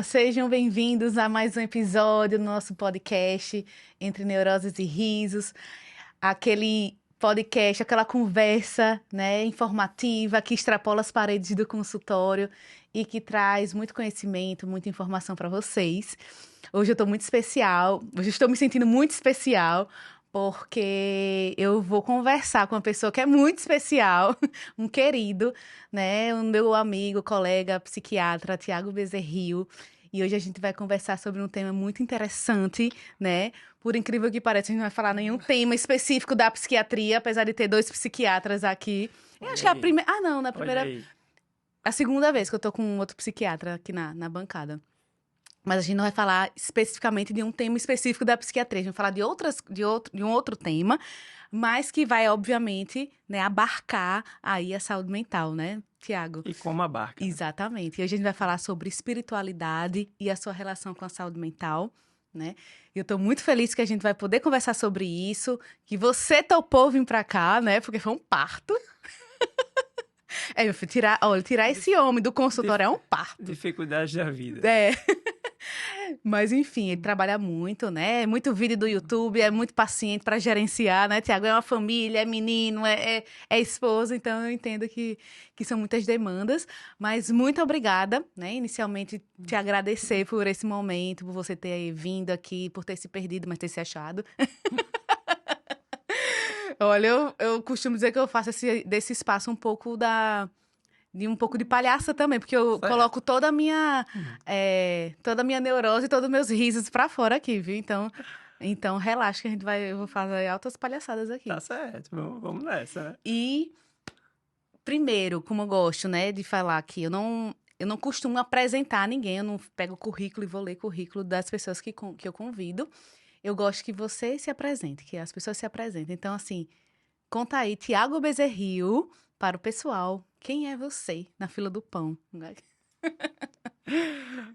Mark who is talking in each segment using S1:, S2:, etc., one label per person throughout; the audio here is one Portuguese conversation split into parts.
S1: sejam bem-vindos a mais um episódio do nosso podcast Entre Neuroses e Risos. Aquele podcast, aquela conversa, né, informativa que extrapola as paredes do consultório e que traz muito conhecimento, muita informação para vocês. Hoje eu estou muito especial, hoje eu estou me sentindo muito especial, porque eu vou conversar com uma pessoa que é muito especial, um querido, né? O meu amigo, colega, psiquiatra, Tiago Bezerril. E hoje a gente vai conversar sobre um tema muito interessante, né? Por incrível que pareça, a gente não vai falar nenhum tema específico da psiquiatria, apesar de ter dois psiquiatras aqui. Eu acho que é a primeira... Ah, não, na primeira... A segunda vez que eu tô com um outro psiquiatra aqui na bancada. Mas a gente não vai falar especificamente de um tema específico da psiquiatria. A gente vai falar de um outro tema, mas que vai, obviamente, né, abarcar aí a saúde mental, né, Tiago?
S2: E como abarca.
S1: Exatamente. E hoje a gente vai falar sobre espiritualidade e a sua relação com a saúde mental, né? E eu tô muito feliz que a gente vai poder conversar sobre isso, que você topou vir pra cá, né, porque foi um parto. Meu filho, tirar esse homem do consultório é um parto.
S2: Dificuldades da vida.
S1: É. Mas, enfim, ele trabalha muito, né? Muito vídeo do YouTube, é muito paciente para gerenciar, né, Tiago? É uma família, é menino, é esposo, então eu entendo que são muitas demandas. Mas muito obrigada, né? Inicialmente, te agradecer por esse momento, por você ter vindo aqui, por ter se perdido, mas ter se achado. Olha, eu costumo dizer que eu faço desse espaço um pouco de palhaça também, porque eu coloco toda a minha neurose, todos os meus risos pra fora aqui, viu? Então relaxa que eu vou fazer altas palhaçadas aqui.
S2: Tá certo, vamos nessa, né?
S1: E, primeiro, como eu gosto, né, de falar aqui, eu não costumo apresentar ninguém, eu não pego o currículo e vou ler o currículo das pessoas que eu convido. Eu gosto que você se apresente, que as pessoas se apresentem. Então, assim, conta aí, Tiago Bezerril, para o pessoal. Quem é você na fila do pão?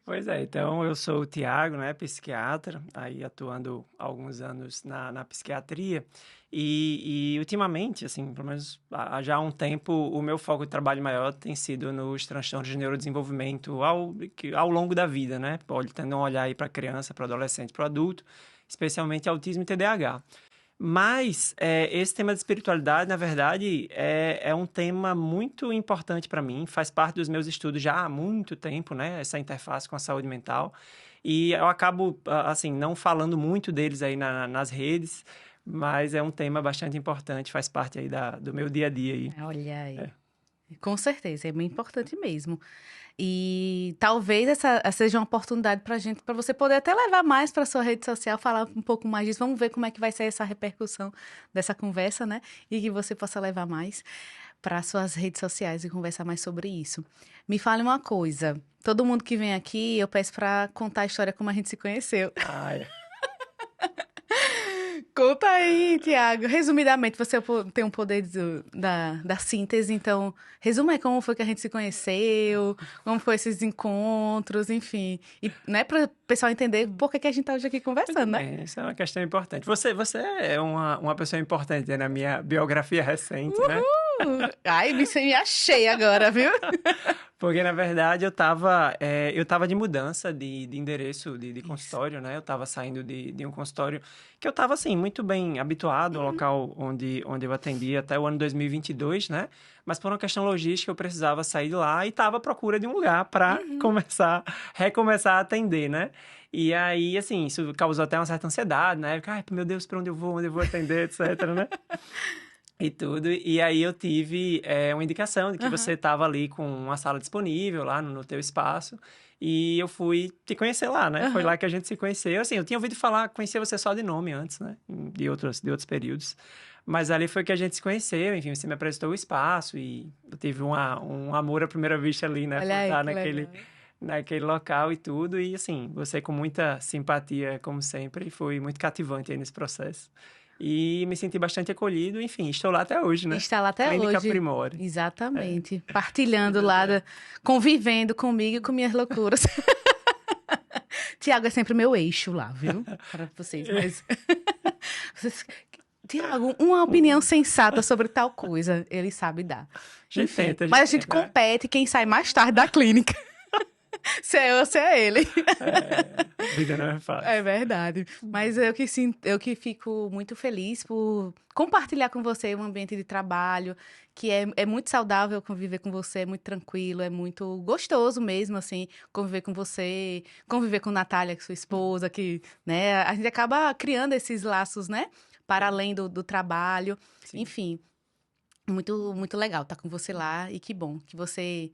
S2: Pois é, então eu sou o Tiago, né, psiquiatra, aí atuando há alguns anos na psiquiatria e ultimamente, assim, pelo menos já há um tempo, o meu foco de trabalho maior tem sido nos transtornos de neurodesenvolvimento ao longo da vida, né, tendo um olhar aí para criança, para adolescente, para adulto, especialmente autismo e TDAH. Mas esse tema de espiritualidade, na verdade, é um tema muito importante para mim, faz parte dos meus estudos já há muito tempo, né? Essa interface com a saúde mental. E eu acabo, assim, não falando muito deles aí nas redes, mas é um tema bastante importante, faz parte aí do meu dia a dia aí.
S1: Olha aí. Com certeza, é bem importante mesmo. E talvez essa seja uma oportunidade para você poder até levar mais para sua rede social, falar um pouco mais disso. Vamos ver como é que vai ser essa repercussão dessa conversa, né? E que você possa levar mais para suas redes sociais e conversar mais sobre isso. Me fale uma coisa. Todo mundo que vem aqui, eu peço para contar a história como a gente se conheceu.
S2: Ai.
S1: Conta aí, Tiago. Resumidamente, você tem um poder da síntese, então resuma aí como foi que a gente se conheceu, como foi esses encontros, enfim. E, né, para o pessoal entender por que a gente tá hoje aqui conversando, né?
S2: Isso é uma questão importante. Você é uma pessoa importante na minha biografia recente, né?
S1: Ai, me achei agora, viu?
S2: Porque, na verdade, eu tava de mudança de endereço de consultório, né? Eu tava saindo de um consultório que eu tava, assim, muito bem habituado ao local onde eu atendia até o ano 2022, né? Mas por uma questão logística, eu precisava sair de lá e tava à procura de um lugar para recomeçar a atender, né? E aí, assim, isso causou até uma certa ansiedade, né? Ai, meu Deus, para onde eu vou atender, etc, né? E tudo, e aí eu tive uma indicação de que você estava ali com uma sala disponível lá no teu espaço, e eu fui te conhecer lá, né? Foi lá que a gente se conheceu, assim, eu tinha ouvido falar, conhecia você só de nome antes, né? De outros períodos, mas ali foi que a gente se conheceu, enfim, você me apresentou o espaço, e eu tive um amor à primeira vista ali, né?
S1: Olha
S2: por
S1: aí,
S2: estar naquele local e tudo, e assim, você com muita simpatia, como sempre, foi muito cativante aí nesse processo. E me senti bastante acolhido, enfim, estou lá até hoje, né?
S1: Está lá até
S2: Clínica
S1: hoje.
S2: Primório.
S1: Exatamente. Partilhando lá, convivendo comigo e com minhas loucuras. Tiago é sempre meu eixo lá, viu? Para vocês, mas... Tiago, uma opinião sensata sobre tal coisa, ele sabe dar. Enfim, mas a gente compete quem sai mais tarde da clínica. Se é eu, se é ele.
S2: A vida não é fácil.
S1: É verdade. Mas eu que fico muito feliz por compartilhar com você um ambiente de trabalho que é muito saudável conviver com você, é muito tranquilo, é muito gostoso mesmo, assim, conviver com você, conviver com Natália, sua esposa, que, né, a gente acaba criando esses laços, né, para além do trabalho.
S2: Sim.
S1: Enfim, muito, muito legal estar com você lá e que bom que você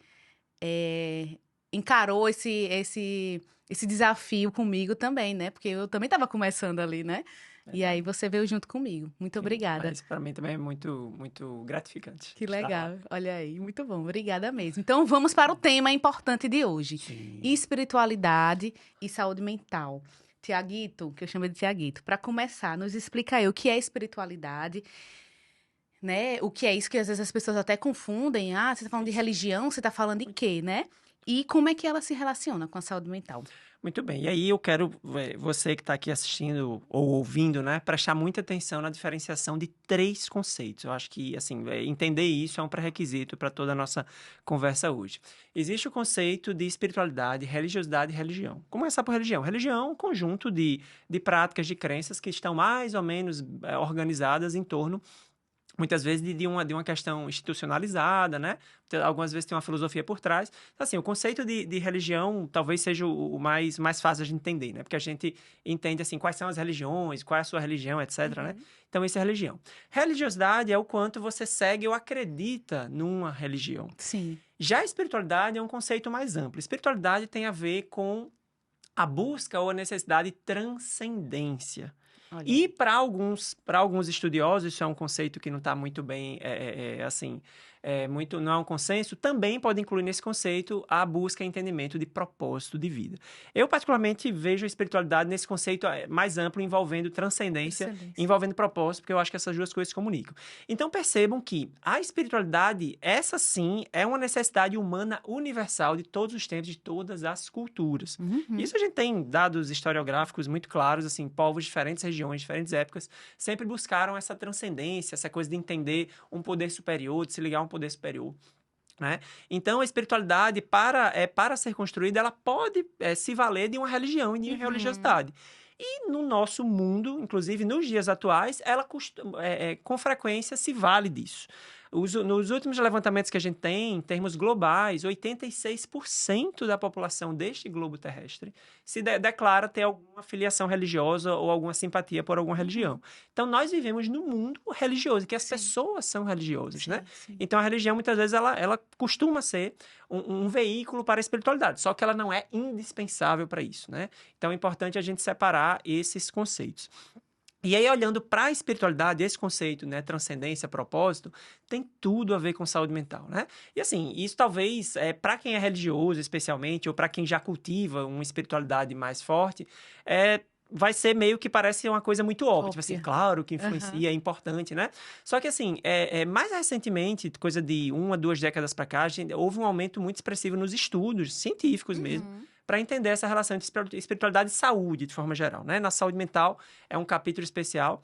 S1: é, encarou esse desafio comigo também, né? Porque eu também estava começando ali, né? E aí você veio junto comigo. Muito obrigada.
S2: Isso para mim também é muito, muito gratificante.
S1: Que
S2: estar lá.
S1: legal. Olha aí, muito bom. Obrigada mesmo. Então vamos para o tema importante de hoje:
S2: Sim.
S1: espiritualidade e saúde mental. Tiaguito, que eu chamo de Tiaguito, para começar, nos explica aí o que é espiritualidade, né? O que é isso que às vezes as pessoas até confundem. Ah, você está falando de religião, você está falando de quê, né? E como é que ela se relaciona com a saúde mental?
S2: Muito bem. E aí eu quero você que está aqui assistindo ou ouvindo, né, prestar muita atenção na diferenciação de três conceitos. Eu acho que, assim, entender isso é um pré-requisito para toda a nossa conversa hoje. Existe o conceito de espiritualidade, religiosidade e religião. Começar por religião. Religião é um conjunto de práticas, de crenças que estão mais ou menos organizadas em torno muitas vezes de uma questão institucionalizada, né? Algumas vezes tem uma filosofia por trás. Então, assim, o conceito de religião talvez seja o mais fácil de entender, né? Porque a gente entende, assim, quais são as religiões, qual é a sua religião, etc, né? Então, isso é religião. Religiosidade é o quanto você segue ou acredita numa religião.
S1: Sim.
S2: Já a espiritualidade é um conceito mais amplo. Espiritualidade tem a ver com a busca ou a necessidade de transcendência.
S1: Olha.
S2: E para alguns estudiosos, isso é um conceito que não está muito bem, assim, não é um consenso, também pode incluir nesse conceito a busca e entendimento de propósito de vida. Eu, particularmente, vejo a espiritualidade nesse conceito mais amplo, envolvendo transcendência, envolvendo propósito, porque eu acho que essas duas coisas se comunicam. Então, percebam que a espiritualidade, essa sim, é uma necessidade humana universal de todos os tempos, de todas as culturas. Isso a gente tem dados historiográficos muito claros, assim, povos de diferentes regiões, diferentes épocas, sempre buscaram essa transcendência, essa coisa de entender um poder superior, de se ligar a um poder superior. Né? Então, a espiritualidade, para ser construída, ela pode se valer de uma religião e de uma religiosidade. E no nosso mundo, inclusive nos dias atuais, ela com frequência se vale disso. Nos últimos levantamentos que a gente tem, em termos globais, 86% da população deste globo terrestre se declara ter alguma filiação religiosa ou alguma simpatia por alguma religião. Então, nós vivemos num mundo religioso, que as pessoas são religiosas, né? Sim. Então, a religião, muitas vezes, ela costuma ser um veículo para a espiritualidade, só que ela não é indispensável para isso, né? Então, é importante a gente separar esses conceitos. E aí, olhando para a espiritualidade, esse conceito, né, transcendência, propósito, tem tudo a ver com saúde mental, né? E assim, isso talvez, para quem é religioso especialmente, ou para quem já cultiva uma espiritualidade mais forte, vai ser meio que parece uma coisa muito óbvia. Tipo assim, claro que influencia, é importante, né? Só que assim, mais recentemente, coisa de 1 a 2 décadas para cá, houve um aumento muito expressivo nos estudos científicos mesmo, para entender essa relação entre espiritualidade e saúde, de forma geral, né? Na saúde mental é um capítulo especial,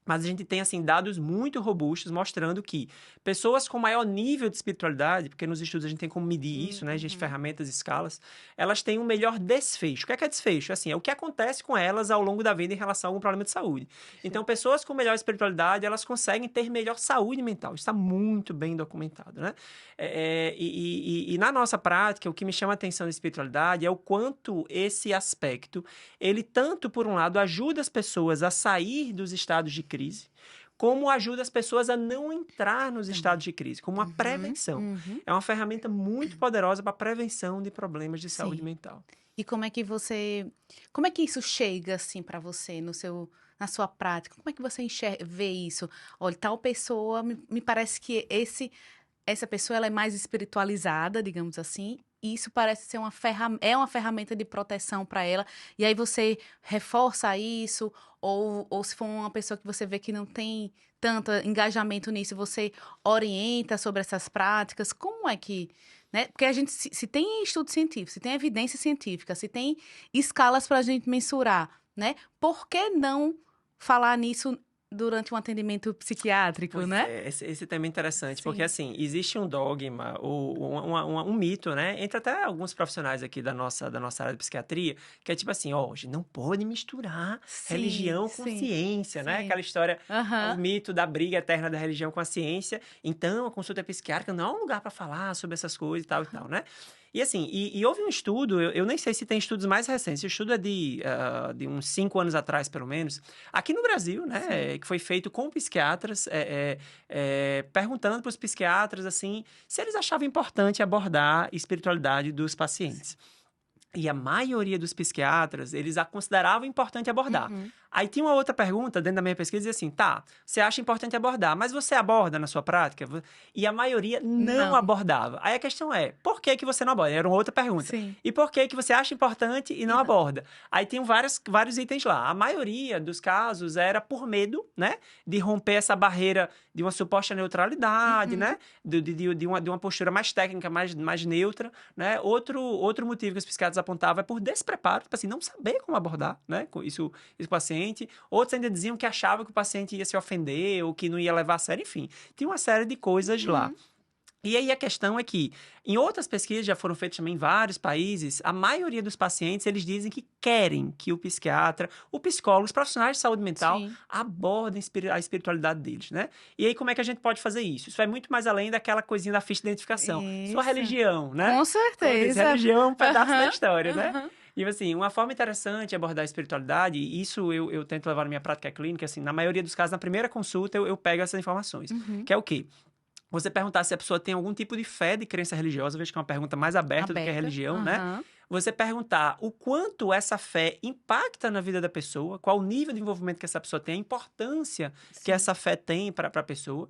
S2: mas a gente tem, assim, dados muito robustos mostrando que pessoas com maior nível de espiritualidade, porque nos estudos a gente tem como medir isso, né? A gente ferramentas, escalas, elas têm um melhor desfecho. O que é desfecho? Assim, é o que acontece com elas ao longo da vida em relação a algum problema de saúde. Então, pessoas com melhor espiritualidade, elas conseguem ter melhor saúde mental. Isso está muito bem documentado, né? E na nossa prática, o que me chama a atenção da espiritualidade é o quanto esse aspecto, ele tanto, por um lado, ajuda as pessoas a sair dos estados de crise, como ajuda as pessoas a não entrar nos estados de crise, como uma prevenção. É uma ferramenta muito poderosa para a prevenção de problemas de saúde mental.
S1: E como é que isso chega assim para você na sua prática? Como é que você vê isso? Olha, tal pessoa, me parece que essa pessoa ela é mais espiritualizada, digamos assim. E isso parece ser uma ferramenta de proteção para ela. E aí você reforça isso, ou se for uma pessoa que você vê que não tem tanto engajamento nisso, você orienta sobre essas práticas. Como é que, né? Porque a gente, se tem estudo científico, se tem evidência científica, se tem escalas para a gente mensurar, né? Por que não falar nisso durante um atendimento psiquiátrico,
S2: Pois
S1: né?
S2: é, esse tema é interessante,
S1: Sim.
S2: porque assim, existe um dogma, ou um mito, né? Entre até alguns profissionais aqui da nossa área de psiquiatria, que é tipo assim, ó, hoje não pode misturar religião com
S1: Sim,
S2: ciência, né?
S1: sim.
S2: Aquela história, o
S1: Aham.
S2: mito da briga eterna da religião com a ciência. Então, a consulta psiquiátrica não é um lugar para falar sobre essas coisas e tal, né? E assim, houve um estudo, eu nem sei se tem estudos mais recentes, o estudo é de uns 5 anos atrás, pelo menos, aqui no Brasil, né,
S1: Sim.
S2: que foi feito com psiquiatras, perguntando para os psiquiatras, assim, se eles achavam importante abordar a espiritualidade dos pacientes. E a maioria dos psiquiatras, eles a consideravam importante abordar.
S1: Uhum.
S2: Aí tinha uma outra pergunta dentro da minha pesquisa, dizia assim, tá, você acha importante abordar, mas você aborda na sua prática? E a maioria não
S1: Não.
S2: abordava. Aí a questão é, por que que você não aborda? Era uma outra pergunta.
S1: Sim.
S2: E por que que você acha importante e não aborda? Aí tinham vários itens lá. A maioria dos casos era por medo, né, de romper essa barreira de uma suposta neutralidade, né, de uma postura mais técnica, mais neutra, né. Outro motivo que os psiquiatras apontavam é por despreparo, tipo assim, não saber como abordar, né, isso o paciente. Outros ainda diziam que achavam que o paciente ia se ofender ou que não ia levar a sério, enfim. Tinha uma série de coisas lá. E aí a questão é que, em outras pesquisas, já foram feitas também em vários países, a maioria dos pacientes, eles dizem que querem que o psiquiatra, o psicólogo, os profissionais de saúde mental
S1: Sim.
S2: abordem a espiritualidade deles, né? E aí como é que a gente pode fazer isso? Isso vai muito mais além daquela coisinha da ficha de identificação. Sua
S1: Isso.
S2: religião, né?
S1: Com
S2: Como eu disse,
S1: certeza.
S2: religião é um pedaço da
S1: Aham,
S2: história, né?
S1: aham.
S2: E assim, uma forma interessante de abordar a espiritualidade, e isso eu tento levar na minha prática clínica, assim, na maioria dos casos, na primeira consulta, eu pego essas informações. Que é o quê? Você perguntar se a pessoa tem algum tipo de fé, de crença religiosa, vejo que é uma pergunta mais aberta do que a religião, né?
S1: Aham.
S2: Você perguntar o quanto essa fé impacta na vida da pessoa, qual o nível de envolvimento que essa pessoa tem, a importância que
S1: Sim.
S2: essa fé tem para a pessoa.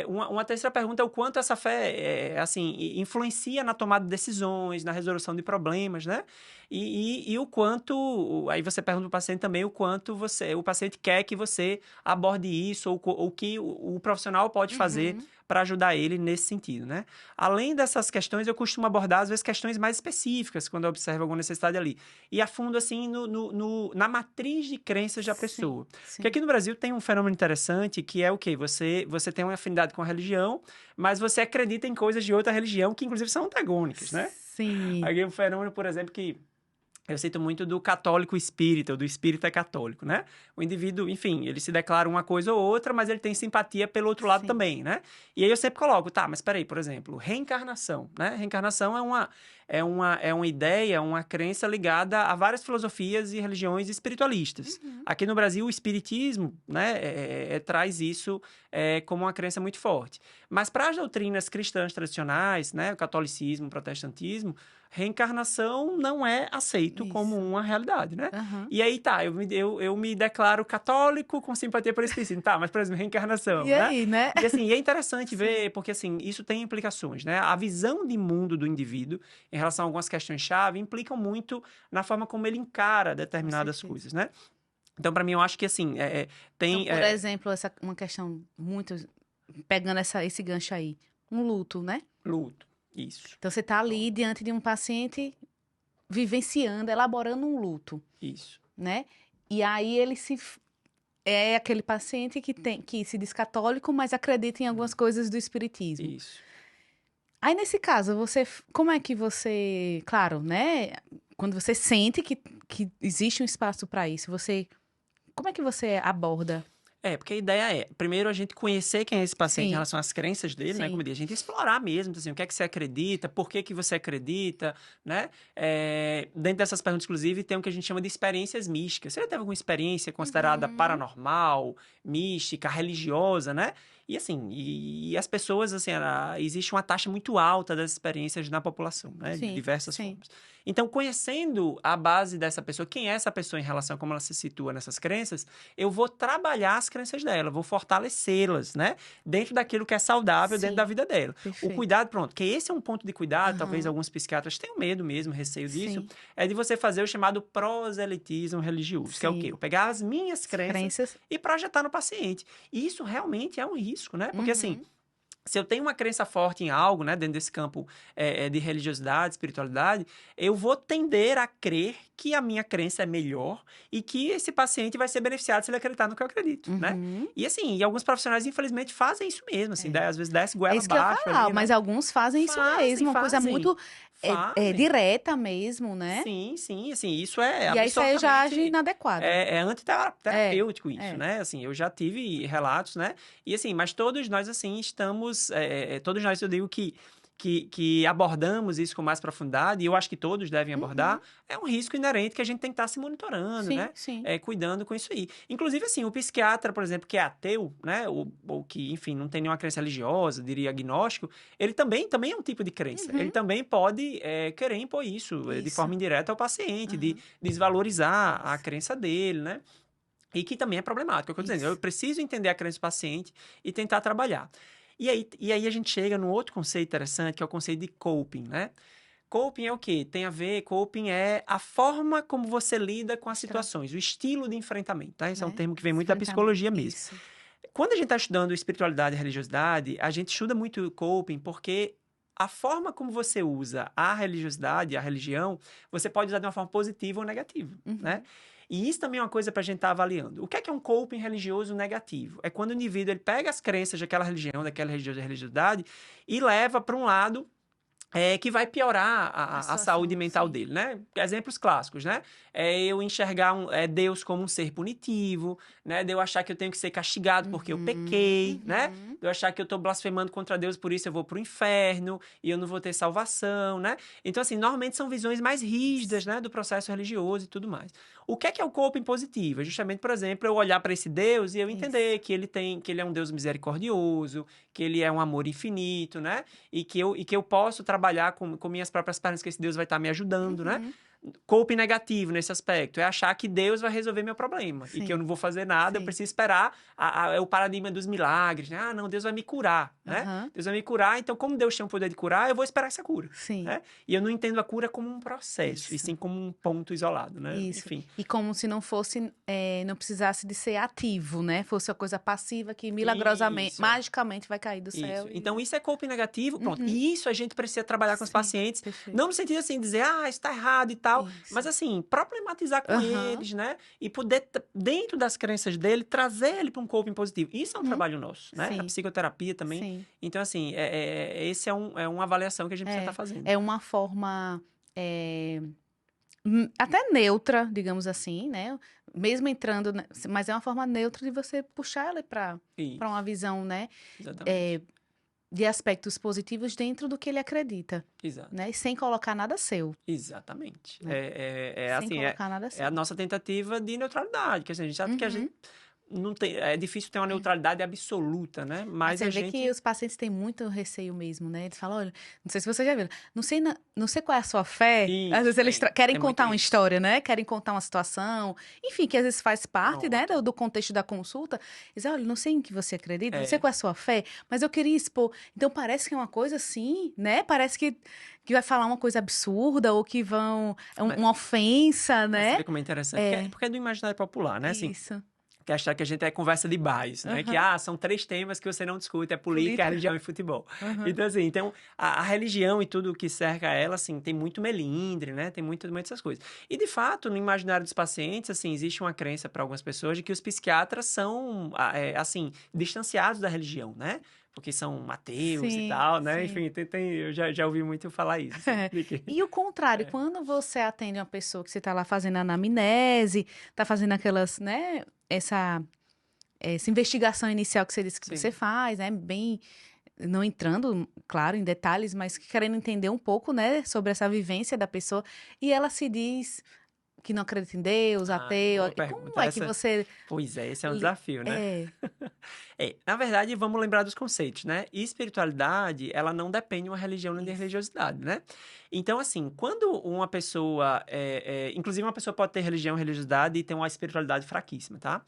S2: Uma terceira pergunta é o quanto essa fé assim, influencia na tomada de decisões, na resolução de problemas, né? E o quanto... Aí você pergunta para o paciente também o quanto o paciente quer que você aborde isso, ou que o profissional pode fazer para ajudar ele nesse sentido, né? Além dessas questões, eu costumo abordar, às vezes, questões mais específicas, quando eu observo alguma necessidade ali. E a fundo, assim, na matriz de crenças da pessoa.
S1: Sim.
S2: Porque aqui no Brasil tem um fenômeno interessante, que é o quê? Você tem uma afinidade com a religião, mas você acredita em coisas de outra religião, que inclusive são antagônicas, né?
S1: Sim.
S2: Aqui um fenômeno, por exemplo, que eu cito muito do católico espírita, ou do espírita católico, né? O indivíduo, enfim, ele se declara uma coisa ou outra, mas ele tem simpatia pelo outro lado também, né? E aí eu sempre coloco, tá, mas peraí, por exemplo, reencarnação, né? Reencarnação é uma ideia, uma crença ligada a várias filosofias e religiões espiritualistas. Aqui no Brasil, o espiritismo, né, traz isso como uma crença muito forte. Mas para as doutrinas cristãs tradicionais, né, o catolicismo, o protestantismo, reencarnação não é aceito como uma realidade, né? E aí, tá, eu me declaro católico com simpatia por espiritismo. Tá, mas, por exemplo, reencarnação,
S1: E
S2: né?
S1: aí, né?
S2: E assim, é interessante ver, porque assim, isso tem implicações, né? A visão de mundo do indivíduo em relação a algumas questões-chave implicam muito na forma como ele encara determinadas coisas, né? Então, para mim, eu acho que assim, tem...
S1: Então, por exemplo, uma questão muito... Pegando esse gancho aí. Um luto, né?
S2: Luto, isso.
S1: Então, você tá ali diante de um paciente vivenciando, elaborando um luto,
S2: Isso.
S1: né? E aí ele é aquele paciente que se diz católico, mas acredita em algumas coisas do espiritismo.
S2: Isso.
S1: Aí, nesse caso, como é que você... Claro, né? Quando você sente que existe um espaço para isso, como é que você aborda?
S2: Porque a ideia é, primeiro, a gente conhecer quem é esse paciente em
S1: Sim.
S2: relação às crenças dele, né?
S1: Sim.
S2: Como eu disse, a gente explorar mesmo, assim, o que é que você acredita, por que que você acredita, né? Dentro dessas perguntas, inclusive, tem o que a gente chama de experiências místicas. Você já teve alguma experiência considerada paranormal, mística, religiosa, né? E assim, e as pessoas, assim, existe uma taxa muito alta das experiências na população, né? De diversas formas. Então, conhecendo a base dessa pessoa, quem é essa pessoa em relação a como ela se situa nessas crenças, eu vou trabalhar as crenças dela, vou fortalecê-las, né? Dentro daquilo que é saudável dentro da vida dela.
S1: Perfeito.
S2: O cuidado, pronto, que esse é um ponto de cuidado, talvez alguns psiquiatras tenham medo mesmo, receio disso, é de você fazer o chamado proselitismo religioso, que é o quê? Eu pegar as minhas crenças e projetar no paciente. E isso realmente é um risco, né? Porque assim, se eu tenho uma crença forte em algo, né, dentro desse campo de religiosidade, espiritualidade, eu vou tender a crer que a minha crença é melhor e que esse paciente vai ser beneficiado se ele acreditar no que eu acredito, né? E assim, e alguns profissionais, infelizmente, fazem isso mesmo, assim, às vezes desce
S1: É
S2: goela
S1: isso que eu ia
S2: abaixo
S1: falar,
S2: ali,
S1: mas
S2: né?
S1: alguns fazem isso mesmo, uma coisa muito
S2: Fazem.
S1: direta mesmo, né?
S2: Sim, sim, assim, isso é
S1: E aí isso aí já age
S2: absolutamente...
S1: inadequado.
S2: É
S1: É,
S2: antiterapêutico isso, né? Assim, eu já tive relatos, né? E assim, mas todos nós, assim, estamos... todos nós, eu digo que abordamos isso com mais profundidade, e eu acho que todos devem abordar, é um risco inerente que a gente tem que estar se monitorando,
S1: sim,
S2: né?
S1: sim.
S2: Cuidando com isso aí. Inclusive, assim, o psiquiatra, por exemplo, que é ateu, né? Ou que, enfim, não tem nenhuma crença religiosa, diria agnóstico, ele também é um tipo de crença. Ele também pode querer impor isso de forma indireta ao paciente, de desvalorizar a crença dele, né? E que também é problemático. É o que eu estou dizendo. Eu preciso entender a crença do paciente e tentar trabalhar. E aí a gente chega num outro conceito interessante, que é o conceito de coping, né? Coping é o quê? Coping é a forma como você lida com as situações, o estilo de enfrentamento, tá? Esse é um termo que vem muito da psicologia mesmo.
S1: Isso.
S2: Quando a gente está estudando espiritualidade e religiosidade, a gente estuda muito o coping porque a forma como você usa a religiosidade, a religião, você pode usar de uma forma positiva ou negativa, né? E isso também é uma coisa para a gente estar avaliando. O que é um coping religioso negativo? É quando o indivíduo ele pega as crenças daquela religião, daquela religiosidade e leva para um lado que vai piorar a saúde mental dele, né? Exemplos clássicos, né? Eu enxergar Deus como um ser punitivo, né? De eu achar que eu tenho que ser castigado porque eu pequei, né? De eu achar que eu estou blasfemando contra Deus, por isso eu vou para o inferno e eu não vou ter salvação, né? Então, assim, normalmente são visões mais rígidas, né? Do processo religioso e tudo mais. O que é o coping positivo? É justamente, por exemplo, eu olhar para esse Deus e eu entender que ele é um Deus misericordioso, que ele é um amor infinito, né? E que eu posso trabalhar com minhas próprias pernas, que esse Deus vai estar me ajudando, né? Coping negativo nesse aspecto é achar que Deus vai resolver meu problema e que eu não vou fazer nada, eu preciso esperar o paradigma dos milagres, né? Ah, não, Deus vai me curar, né? Deus vai me curar, então como Deus tem o poder de curar, eu vou esperar essa cura, né? E eu não entendo a cura como um processo, e sim como um ponto isolado, né?
S1: Isso.
S2: Enfim.
S1: E como se não fosse, não precisasse de ser ativo, né? Fosse uma coisa passiva que milagrosamente, magicamente vai cair do céu.
S2: Então, isso é coping negativo, pronto. E isso a gente precisa trabalhar com os pacientes, não no sentido assim, dizer, isso tá errado e tal, mas assim, problematizar com eles, né? E poder, dentro das crenças dele, trazer ele para um coping positivo. Isso é um trabalho nosso, né? A psicoterapia também. Sim. Então, assim, esse é uma avaliação que a gente precisa estar fazendo.
S1: É uma forma até neutra, digamos assim, né? Mesmo entrando, mas é uma forma neutra de você puxar ele para uma visão, né?
S2: Exatamente.
S1: De aspectos positivos dentro do que ele acredita.
S2: Exato.
S1: Né? E sem colocar nada seu.
S2: Exatamente.
S1: Né? Sem
S2: assim,
S1: colocar nada seu.
S2: É a nossa tentativa de neutralidade, que assim, a gente sabe que a gente não tem, é difícil ter uma neutralidade absoluta, né? Mas
S1: você vê que os pacientes têm muito receio mesmo, né? Eles falam, olha, não sei se você já viu, não sei qual é a sua fé. Isso, às vezes eles querem contar uma história, né? Querem contar uma situação. Enfim, que às vezes faz parte, né, do contexto da consulta. Eles olha, não sei em que você acredita, não sei qual é a sua fé, mas eu queria expor. Então parece que é uma coisa assim, né? Parece que vai falar uma coisa absurda ou que vão... uma ofensa, né?
S2: Você vê como é interessante. Porque é do imaginário popular, né? Assim,
S1: isso.
S2: Que achar que a gente é conversa de bairros, né? Que, são 3 temas que você não discute, é política, religião e futebol. Então, assim, a religião e tudo que cerca ela, assim, tem muito melindre, né? Tem muito essas coisas. E, de fato, no imaginário dos pacientes, assim, existe uma crença para algumas pessoas de que os psiquiatras são, assim, distanciados da religião, né? Porque são ateus e tal, né? Sim. Enfim, eu já ouvi muito falar isso. Assim,
S1: E o contrário, quando você atende uma pessoa que você está lá fazendo anamnese, está fazendo aquelas, né? Essa investigação inicial que você disse que você faz, né? Bem, não entrando, claro, em detalhes, mas querendo entender um pouco, né? Sobre essa vivência da pessoa. E ela se diz que não acredita em Deus, ateu. Como é que você...
S2: Pois é, esse é um desafio, né? Na verdade, vamos lembrar dos conceitos, né? Espiritualidade, ela não depende de uma religião nem de religiosidade, né? Então, assim, quando uma pessoa... inclusive, uma pessoa pode ter religião e religiosidade e ter uma espiritualidade fraquíssima, tá?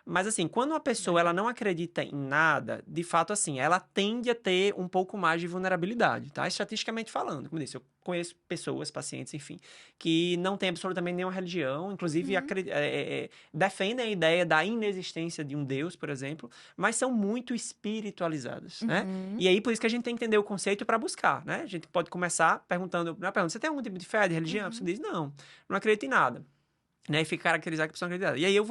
S2: Mas, assim, quando uma pessoa ela não acredita em nada, de fato, assim, ela tende a ter um pouco mais de vulnerabilidade, tá? Estatisticamente falando, como eu disse, eu conheço pessoas, pacientes, enfim, que não têm absolutamente nenhuma religião, inclusive defendem a ideia da inexistência de um Deus, por exemplo, mas são muito espiritualizadas, né? E aí, por isso que a gente tem que entender o conceito para buscar, né? A gente pode começar perguntando, você tem algum tipo de fé, de religião? Você diz, não acredito em nada. Né, e fica caracterizado que a pessoa não acredita. E aí eu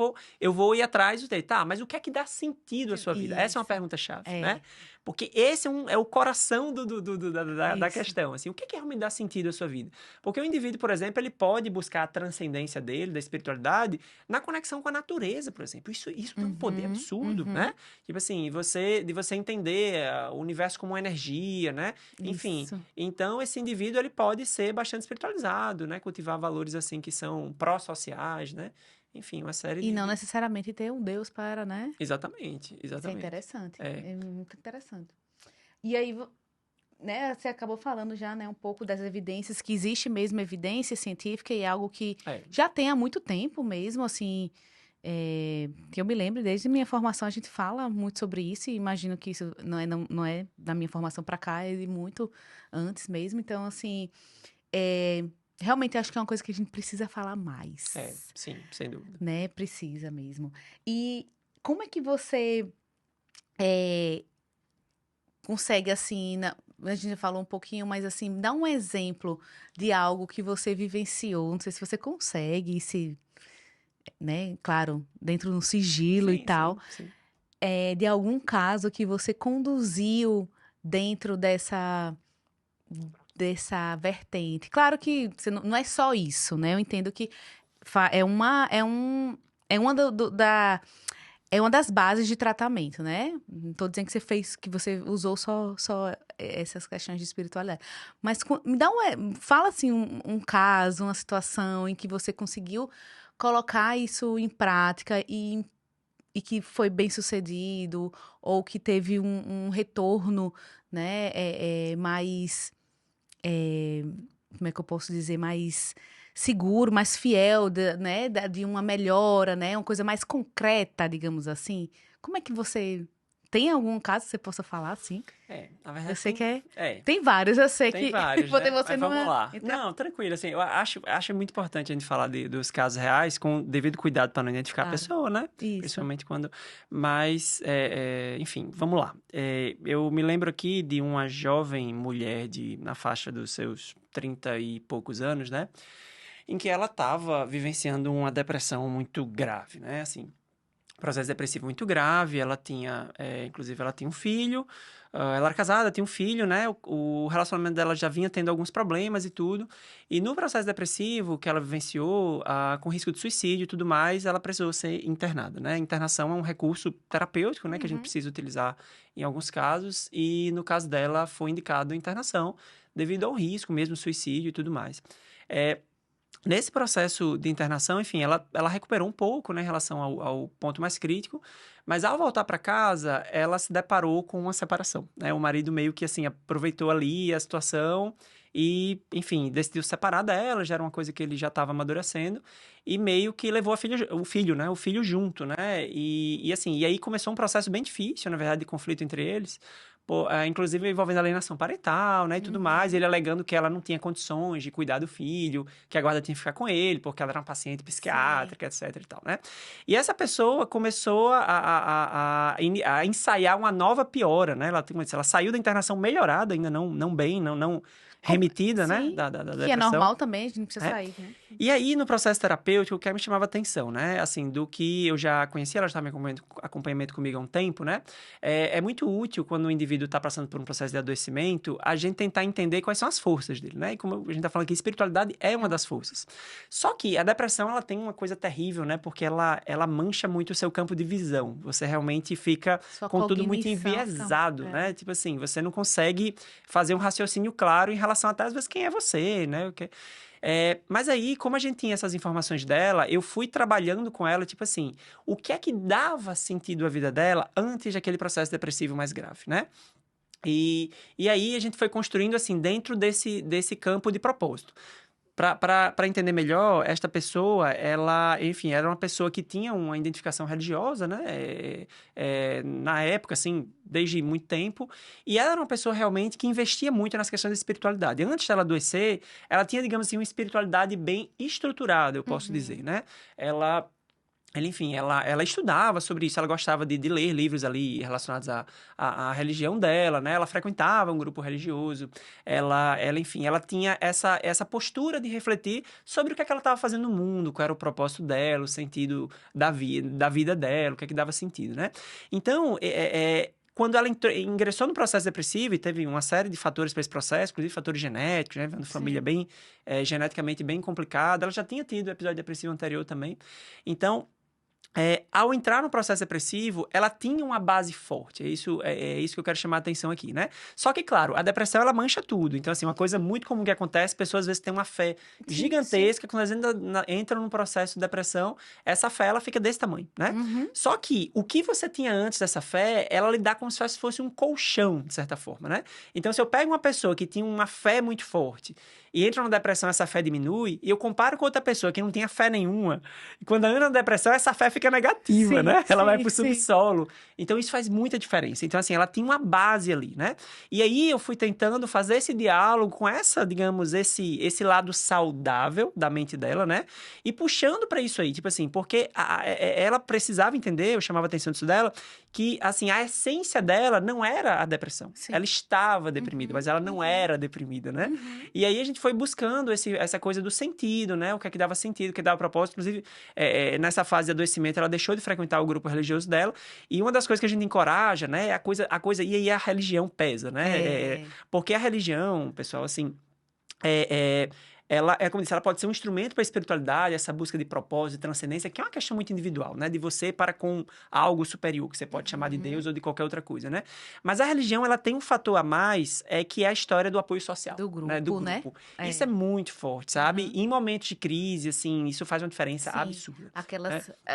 S2: vou ir atrás do tá, mas o que é que dá sentido à sua vida? Essa é uma pergunta-chave, né? Porque esse é o coração da questão, assim, o que é que realmente dá sentido à sua vida? Porque o indivíduo, por exemplo, ele pode buscar a transcendência dele, da espiritualidade, na conexão com a natureza, por exemplo. Isso tem um poder absurdo, né? Tipo assim, de você entender o universo como uma energia, né? Enfim, então esse indivíduo, ele pode ser bastante espiritualizado, né? Cultivar valores, assim, que são pró-sociais, né? Enfim, uma série de...
S1: E não necessariamente ter um Deus para, né?
S2: Exatamente.
S1: Isso é interessante. É muito interessante. E aí, né, você acabou falando já, né, um pouco das evidências, que existe mesmo evidência científica e é algo que já tem há muito tempo mesmo, assim, que eu me lembro, desde minha formação a gente fala muito sobre isso e imagino que isso não é da minha formação para cá, é de muito antes mesmo. Então, assim, realmente acho que é uma coisa que a gente precisa falar mais.
S2: Sim, sem dúvida.
S1: Né? Precisa mesmo. E como é que você consegue, assim, a gente já falou um pouquinho, mas assim, dá um exemplo de algo que você vivenciou. Não sei se você consegue, né, claro, dentro do sigilo e tal.
S2: Sim.
S1: De algum caso que você conduziu dentro dessa vertente. Claro que você não é só isso, né? Eu entendo que é uma das bases de tratamento, né? Não tô dizendo que você usou só essas questões de espiritualidade. Mas me dá fala assim um caso, uma situação em que você conseguiu colocar isso em prática e que foi bem sucedido, ou que teve um retorno, né? Mais... como é que eu posso dizer? Mais seguro, mais fiel, né? De uma melhora, né? Uma coisa mais concreta, digamos assim. Como é que você... Tem algum caso que você possa falar, assim?
S2: Na verdade...
S1: Eu sei que tem vários, eu sei
S2: tem
S1: que...
S2: vários,
S1: Você
S2: né? Mas vamos lá.
S1: Então...
S2: Não, tranquilo, assim, eu acho muito importante a gente falar dos casos reais com devido cuidado para não identificar a pessoa, né?
S1: Isso.
S2: Principalmente quando... Mas, enfim, vamos lá. Eu me lembro aqui de uma jovem mulher na faixa dos seus 30 e poucos anos, né? Em que ela estava vivenciando uma depressão muito grave, né? Assim, processo depressivo muito grave, ela tinha, inclusive ela tinha um filho, ela era casada, tinha um filho, né, o relacionamento dela já vinha tendo alguns problemas e tudo, e no processo depressivo que ela vivenciou, com risco de suicídio e tudo mais, ela precisou ser internada, né, internação é um recurso terapêutico, né, que a gente precisa utilizar em alguns casos, e no caso dela foi indicado internação, devido ao risco mesmo, suicídio e tudo mais. Nesse processo de internação, enfim, ela recuperou um pouco, né, em relação ao ponto mais crítico, mas ao voltar para casa, ela se deparou com uma separação, né? O marido meio que, assim, aproveitou ali a situação e, enfim, decidiu separar dela, já era uma coisa que ele já estava amadurecendo, e meio que levou o filho junto, né? E assim, e aí começou um processo bem difícil, na verdade, de conflito entre eles, inclusive envolvendo alienação parental, né, e tudo mais, ele alegando que ela não tinha condições de cuidar do filho, que a guarda tinha que ficar com ele, porque ela era uma paciente psiquiátrica, etc e tal, né? E essa pessoa começou a ensaiar uma nova piora, né? Ela saiu da internação melhorada, ainda não bem, não remitida, né, da depressão.
S1: Que é normal também, a gente não precisa sair, né?
S2: E aí, no processo terapêutico, o que me chamava atenção, né? Assim, do que eu já conhecia, ela já estava em acompanhamento comigo há um tempo, né? É muito útil, quando o indivíduo está passando por um processo de adoecimento, a gente tentar entender quais são as forças dele, né? E como a gente está falando aqui, espiritualidade é uma das forças. Só que a depressão, ela tem uma coisa terrível, né? Porque ela mancha muito o seu campo de visão. Você realmente fica com tudo muito enviesado, né? Tipo assim, você não consegue fazer um raciocínio claro em relação até, às vezes, quem é você, né? Mas aí, como a gente tinha essas informações dela, eu fui trabalhando com ela, tipo assim, o que é que dava sentido à vida dela antes daquele processo depressivo mais grave, né? E aí a gente foi construindo, assim, dentro desse campo de propósito. Para entender melhor, esta pessoa, ela, enfim, era uma pessoa que tinha uma identificação religiosa, né? Na época, assim, desde muito tempo. E ela era uma pessoa realmente que investia muito nas questões da espiritualidade. Antes dela adoecer, ela tinha, digamos assim, uma espiritualidade bem estruturada, eu posso dizer, né? Enfim, ela estudava sobre isso, ela gostava de ler livros ali relacionados à religião dela, né? Ela frequentava um grupo religioso, enfim, ela tinha essa postura de refletir sobre o que é que ela estava fazendo no mundo, qual era o propósito dela, o sentido da vida dela, o que é que dava sentido, né? Então, quando ela ingressou no processo depressivo, e teve uma série de fatores para esse processo, inclusive fatores genéticos, né? Uma família bem, geneticamente bem complicada, ela já tinha tido episódio depressivo anterior também. Então, ao entrar no processo depressivo, ela tinha uma base forte. É isso que eu quero chamar a atenção aqui, né? Só que, claro, a depressão, ela mancha tudo. Então, assim, uma coisa muito comum que acontece, pessoas às vezes têm uma fé gigantesca, quando elas entram num processo de depressão, essa fé, ela fica desse tamanho, né? Só que o que você tinha antes dessa fé, ela lidar como se fosse um colchão, de certa forma, né? Então, se eu pego uma pessoa que tinha uma fé muito forte e entra numa depressão, essa fé diminui, e eu comparo com outra pessoa que não tinha fé nenhuma, e quando ela entra na depressão, essa fé fica negativa, né? Ela vai pro subsolo. Então, isso faz muita diferença. Então, assim, ela tinha uma base ali, né? E aí, eu fui tentando fazer esse diálogo com digamos, esse lado saudável da mente dela, né? E puxando pra isso aí, tipo assim, porque ela precisava entender, eu chamava a atenção disso dela, que, assim, a essência dela não era a depressão. Ela estava deprimida, mas ela não era deprimida, né? E aí, a gente foi buscando essa coisa do sentido, né? O que é que dava sentido, o que dava propósito. Inclusive, nessa fase de adoecimento, ela deixou de frequentar o grupo religioso dela. E uma das coisas que a gente encoraja, né? É a coisa... E aí a religião pesa, né? Porque a religião, pessoal, assim... ela, como eu disse, ela pode ser um instrumento para a espiritualidade, essa busca de propósito, de transcendência, que é uma questão muito individual, né? De você para com algo superior, que você pode chamar de Deus ou de qualquer outra coisa, né? Mas a religião, ela tem um fator a mais, que é a história do apoio social.
S1: Do grupo,
S2: né? Do grupo. Isso é muito forte, sabe? E em momentos de crise, assim, isso faz uma diferença absurda.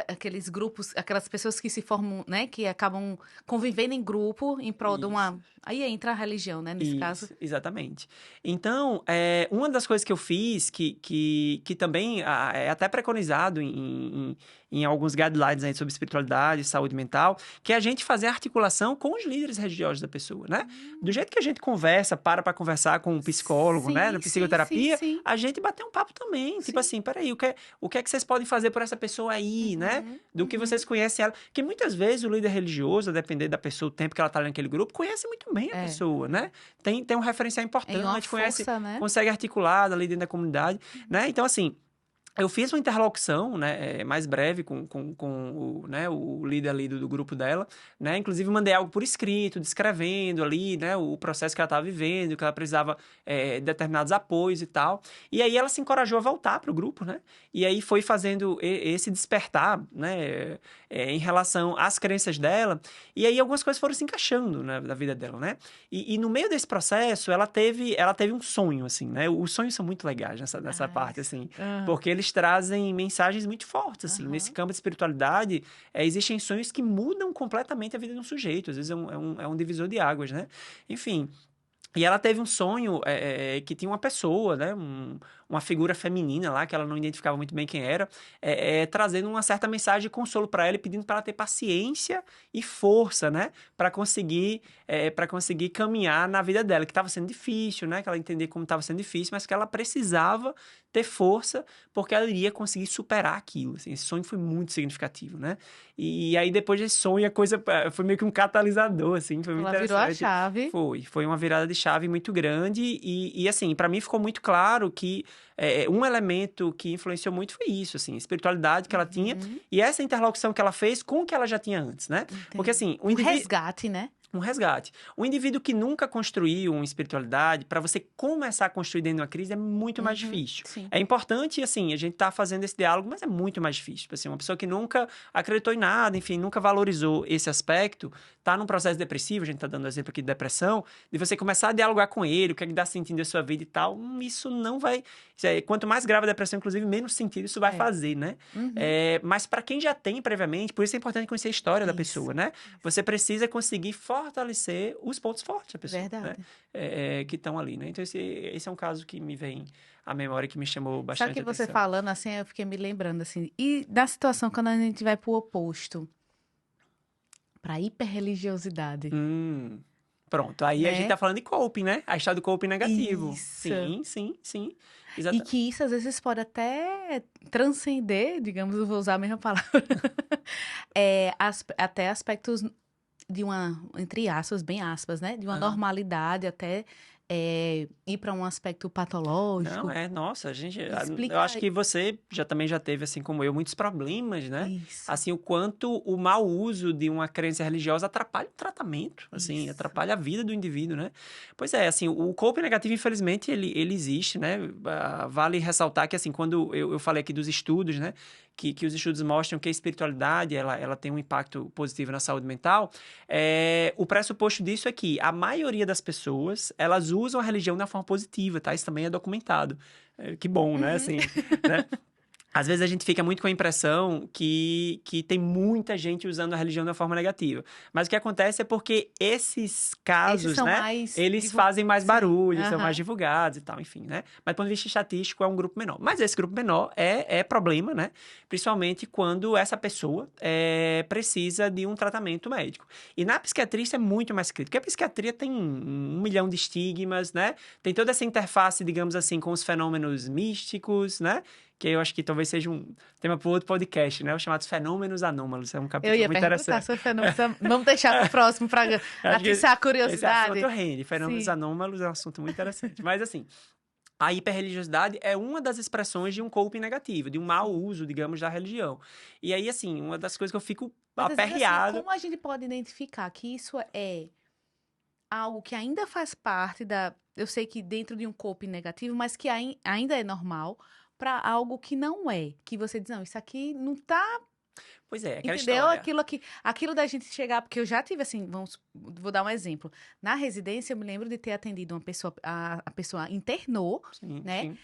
S1: Aqueles grupos, aquelas pessoas que se formam, né? Que acabam convivendo em grupo em prol de uma... Aí entra a religião, né? Nesse caso.
S2: Exatamente. Então, uma das coisas que eu fiz, que também é até preconizado em alguns guidelines aí sobre espiritualidade e saúde mental, que é a gente fazer articulação com os líderes religiosos da pessoa, né? Do jeito que a gente conversa, para conversar com um psicólogo, né? Na psicoterapia, a gente bater um papo também. Tipo assim, peraí, o que é que vocês podem fazer por essa pessoa aí, né? Do que vocês conhecem ela. Porque muitas vezes o líder religioso, a depender da pessoa, o tempo que ela tá naquele grupo, conhece muito bem a pessoa, né? Tem um referencial importante, consegue articular ali dentro da comunidade, né? Então, assim, eu fiz uma interlocução, né, mais breve com o, né, o líder ali do grupo dela, né? Inclusive, mandei algo por escrito, descrevendo ali, né, o processo que ela estava vivendo, que ela precisava de determinados apoios e tal. E aí, ela se encorajou a voltar para o grupo, né? E aí, foi fazendo esse despertar, né, em relação às crenças dela. E aí, algumas coisas foram se encaixando, né, na vida dela, né? E no meio desse processo, ela teve um sonho, assim, né? Os sonhos são muito legais nessa parte, assim, porque eles trazem mensagens muito fortes, assim. Nesse campo de espiritualidade, existem sonhos que mudam completamente a vida de um sujeito. Às vezes é um divisor de águas, né? Enfim... E ela teve um sonho que tinha uma pessoa, né? Uma figura feminina lá, que ela não identificava muito bem quem era, trazendo uma certa mensagem de consolo para ela e pedindo para ela ter paciência e força, né? Para conseguir caminhar na vida dela, que estava sendo difícil, né? Que ela entendia como estava sendo difícil, mas que ela precisava ter força porque ela iria conseguir superar aquilo. Assim, esse sonho foi muito significativo, né? E aí, depois desse sonho, a coisa foi meio que um catalisador, assim, foi muito interessante.
S1: Ela virou a chave.
S2: Foi uma virada de chave muito grande e assim, para mim ficou muito claro que um elemento que influenciou muito foi isso, assim, a espiritualidade que ela tinha e essa interlocução que ela fez com o que ela já tinha antes, né?
S1: Entendi.
S2: Porque assim...
S1: Um resgate, né?
S2: Um resgate. Um indivíduo que nunca construiu uma espiritualidade, para você começar a construir dentro de uma crise, é muito mais difícil.
S1: Sim.
S2: É importante, assim, a gente tá fazendo esse diálogo, mas é muito mais difícil. Tipo assim, uma pessoa que nunca acreditou em nada, enfim, nunca valorizou esse aspecto, tá num processo depressivo, a gente tá dando exemplo aqui de depressão, de você começar a dialogar com ele, o que é que dá sentido na sua vida e tal, isso não vai... Quanto mais grave a depressão, inclusive, menos sentido isso vai fazer, né? Mas para quem já tem previamente, por isso é importante conhecer a história da pessoa, né? Você precisa conseguir fortalecer os pontos fortes da pessoa, né?
S1: Verdade.
S2: Que estão ali, né? Então, esse é um caso que me vem à memória, que me chamou
S1: Sabe
S2: bastante
S1: que você
S2: atenção.
S1: falando assim, eu fiquei me lembrando assim. E da situação quando a gente vai pro oposto, pra hiperreligiosidade,
S2: Pronto, aí a gente
S1: né?
S2: tá falando de coping, né? A história do coping negativo.
S1: Isso.
S2: Sim, sim, sim.
S1: E
S2: Exatamente.
S1: que isso às vezes pode até transcender, digamos, eu vou usar a mesma palavra, até aspectos de uma, entre aspas, bem aspas, né? De uma
S2: Aham.
S1: normalidade, até ir para um aspecto
S2: Não,
S1: patológico.
S2: nossa, eu
S1: Explica
S2: acho que você também já teve, assim como eu, muitos problemas, né?
S1: isso,
S2: Assim, o quanto o mau uso de uma crença religiosa atrapalha o tratamento, assim,
S1: isso.
S2: atrapalha a vida do indivíduo, né? Pois é, assim, o coping negativo, infelizmente, ele existe, né? Vale ressaltar que, assim, quando eu falei aqui dos estudos, né? Que os estudos mostram que a espiritualidade, ela tem um impacto positivo na saúde mental, o pressuposto disso é que a maioria das pessoas, elas usam a religião de forma positiva, tá? Isso também é documentado. Que bom, né?
S1: Uhum.
S2: Assim, né? Às vezes a gente fica muito com a impressão que tem muita gente usando a religião de uma forma negativa. Mas o que acontece é porque esses
S1: Esses
S2: casos,
S1: são
S2: né?
S1: mais
S2: Eles fazem mais
S1: Sim,
S2: barulho, são mais
S1: aham.
S2: divulgados e tal, enfim, né? Mas do ponto de vista estatístico é um grupo menor. Mas esse grupo menor é problema, né? Principalmente quando essa pessoa precisa de um tratamento médico. E na psiquiatria isso é muito mais crítico. Porque a psiquiatria tem 1 milhão de estigmas, né? Tem toda essa interface, digamos assim, com os fenômenos místicos, né? Que eu acho que talvez seja um tema para outro podcast, né? Os chamados fenômenos anômalos. É um
S1: Eu
S2: capítulo
S1: ia
S2: muito
S1: perguntar
S2: interessante.
S1: se o fenômeno. Vamos deixar para o próximo para
S2: Acho que
S1: atiçar a
S2: esse assunto
S1: curiosidade.
S2: rende. Fenômenos
S1: Sim.
S2: anômalos é um assunto muito interessante. Mas, assim, a hiperreligiosidade é uma das expressões de um coping negativo, de um mau
S1: Sim.
S2: uso, digamos, da religião. E aí, assim, uma das coisas que eu fico
S1: Mas às vezes, assim,
S2: aperreado.
S1: como a gente pode identificar que isso é algo que ainda faz parte da. Eu sei que dentro de um coping negativo, mas que ainda é normal, para algo que não é. Que você diz, não, isso aqui não tá.
S2: Pois é, aquela
S1: Entendeu?
S2: história.
S1: Aquilo da gente chegar, porque eu já tive assim, vou dar um exemplo. Na residência, eu me lembro de ter atendido uma pessoa, a pessoa internou,
S2: Sim,
S1: né,
S2: sim.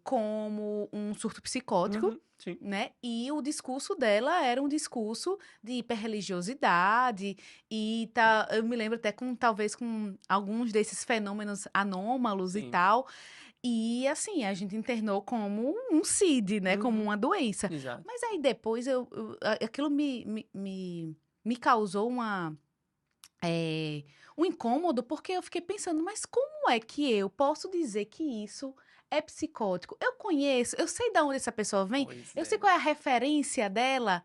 S1: como um surto psicótico,
S2: Sim.
S1: né, e o discurso dela era um discurso de hiperreligiosidade, e tá, eu me lembro até talvez com alguns desses fenômenos anômalos e
S2: Sim.
S1: tal. E assim, a gente internou como um CID, né? Como uma doença.
S2: Exato.
S1: Mas aí depois aquilo me causou um incômodo, porque eu fiquei pensando, mas como é que eu posso dizer que isso é psicótico? Eu conheço, eu sei de onde essa pessoa vem,
S2: Pois
S1: eu
S2: é,
S1: sei qual é a referência dela,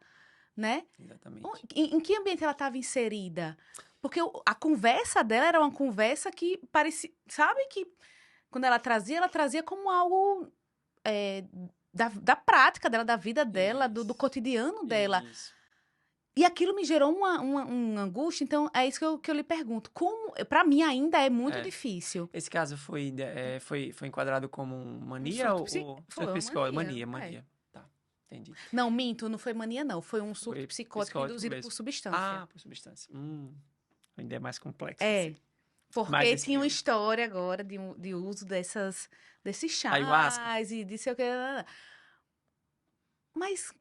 S1: né?
S2: exatamente.
S1: Em que ambiente ela estava inserida? Porque a conversa dela era uma conversa que parecia, sabe que quando ela trazia como algo é, da prática dela, da vida dela, do
S2: Isso.
S1: cotidiano dela.
S2: Isso.
S1: E aquilo me gerou uma angústia, então é isso que eu lhe pergunto. Como, para mim ainda é muito
S2: É.
S1: difícil.
S2: Esse caso foi enquadrado como
S1: Um
S2: mania
S1: surto
S2: ou
S1: foi
S2: surto
S1: uma
S2: psicótico?
S1: mania.
S2: Mania,
S1: É.
S2: mania. Tá, entendi.
S1: Não, minto, não foi mania, não. Foi um surto
S2: Foi
S1: psicótico
S2: psicótico
S1: induzido
S2: mesmo.
S1: por substância.
S2: Ah, por substância. Ainda é mais complexo, assim.
S1: É,
S2: Mas
S1: porque tinha uma
S2: esse
S1: história agora de uso desses
S2: ayahuasca.
S1: chás e disse o que. Mas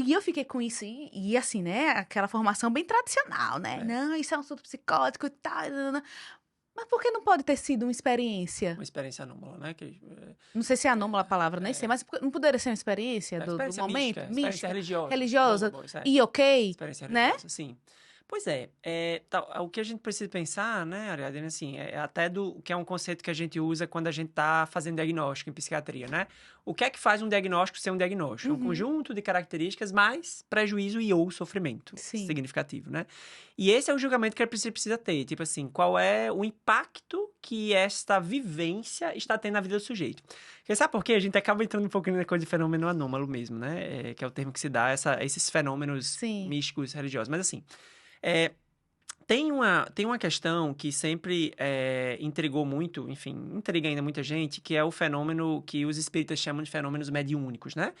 S1: eu fiquei com isso, e assim, né? Aquela formação bem tradicional, né?
S2: É,
S1: Não, isso é um surto psicótico e tal. Nanana. Mas por que não pode ter sido uma experiência?
S2: uma experiência anômala, né?
S1: Não sei se é anômala a palavra, nem sei,
S2: É,
S1: mas não poderia ser uma experiência do
S2: experiência mística,
S1: momento,
S2: experiência
S1: mística,
S2: religiosa. Boa,
S1: religiosa,
S2: boa, isso é.
S1: e ok,
S2: Experiência
S1: né?
S2: religiosa, sim. Pois é, o que a gente precisa pensar, né, Ariadne, assim, até que é um conceito que a gente usa quando a gente está fazendo diagnóstico em psiquiatria, né? O que é que faz um diagnóstico ser um diagnóstico? É um
S1: Uhum,
S2: conjunto de características mais prejuízo e ou sofrimento
S1: sim.
S2: significativo, né? E esse é o julgamento que a gente precisa ter, tipo assim, qual é o impacto que esta vivência está tendo na vida do sujeito. Porque sabe por quê? A gente acaba entrando um pouquinho na coisa de fenômeno anômalo mesmo, né? Que é o termo que se dá a esses fenômenos
S1: Sim.
S2: místicos religiosos. Mas assim, é, tem uma questão que sempre intrigou muito, enfim, intriga ainda muita gente, que é o fenômeno que os espíritas chamam de fenômenos mediúnicos, né?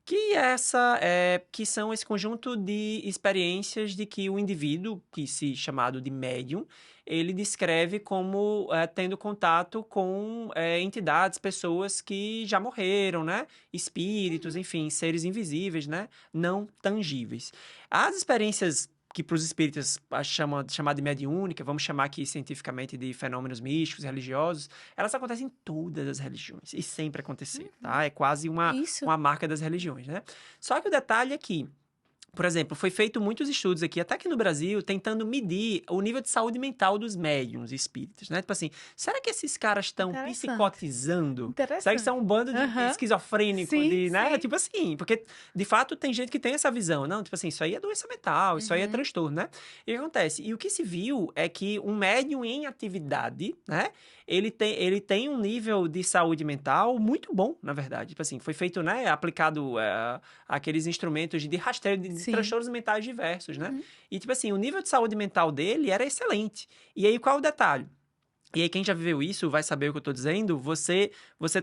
S2: Que são esse conjunto de experiências de que o indivíduo, que se chamado de médium, ele descreve como tendo contato com entidades, pessoas que já morreram, né? Espíritos, enfim, seres invisíveis, né? Não tangíveis. As experiências que para os espíritas chamar de mediúnica, vamos chamar aqui cientificamente de fenômenos místicos, religiosos, elas acontecem em todas as religiões, e sempre aconteceram, tá? É quase
S1: Isso.
S2: uma marca das religiões, né? Só que o detalhe é que, por exemplo, foi feito muitos estudos aqui, até aqui no Brasil, tentando medir o nível de saúde mental dos médiuns e espíritas, né? Tipo assim, será que esses caras estão psicotizando? Será que são um bando de esquizofrênico, né? Tipo assim, porque, de fato, tem gente que tem essa visão. Não, tipo assim, isso aí é doença mental, isso aí é transtorno, né? E o que acontece? E o que se viu é que um médium em atividade, né? Ele tem um nível de saúde mental muito bom, na verdade. Tipo assim, foi feito, né? Aplicado aqueles instrumentos de rastreio de transtornos mentais diversos, né? E, tipo assim, o nível de saúde mental dele era excelente. E aí, qual é o detalhe? E aí, quem já viveu isso vai saber o que eu tô dizendo. Você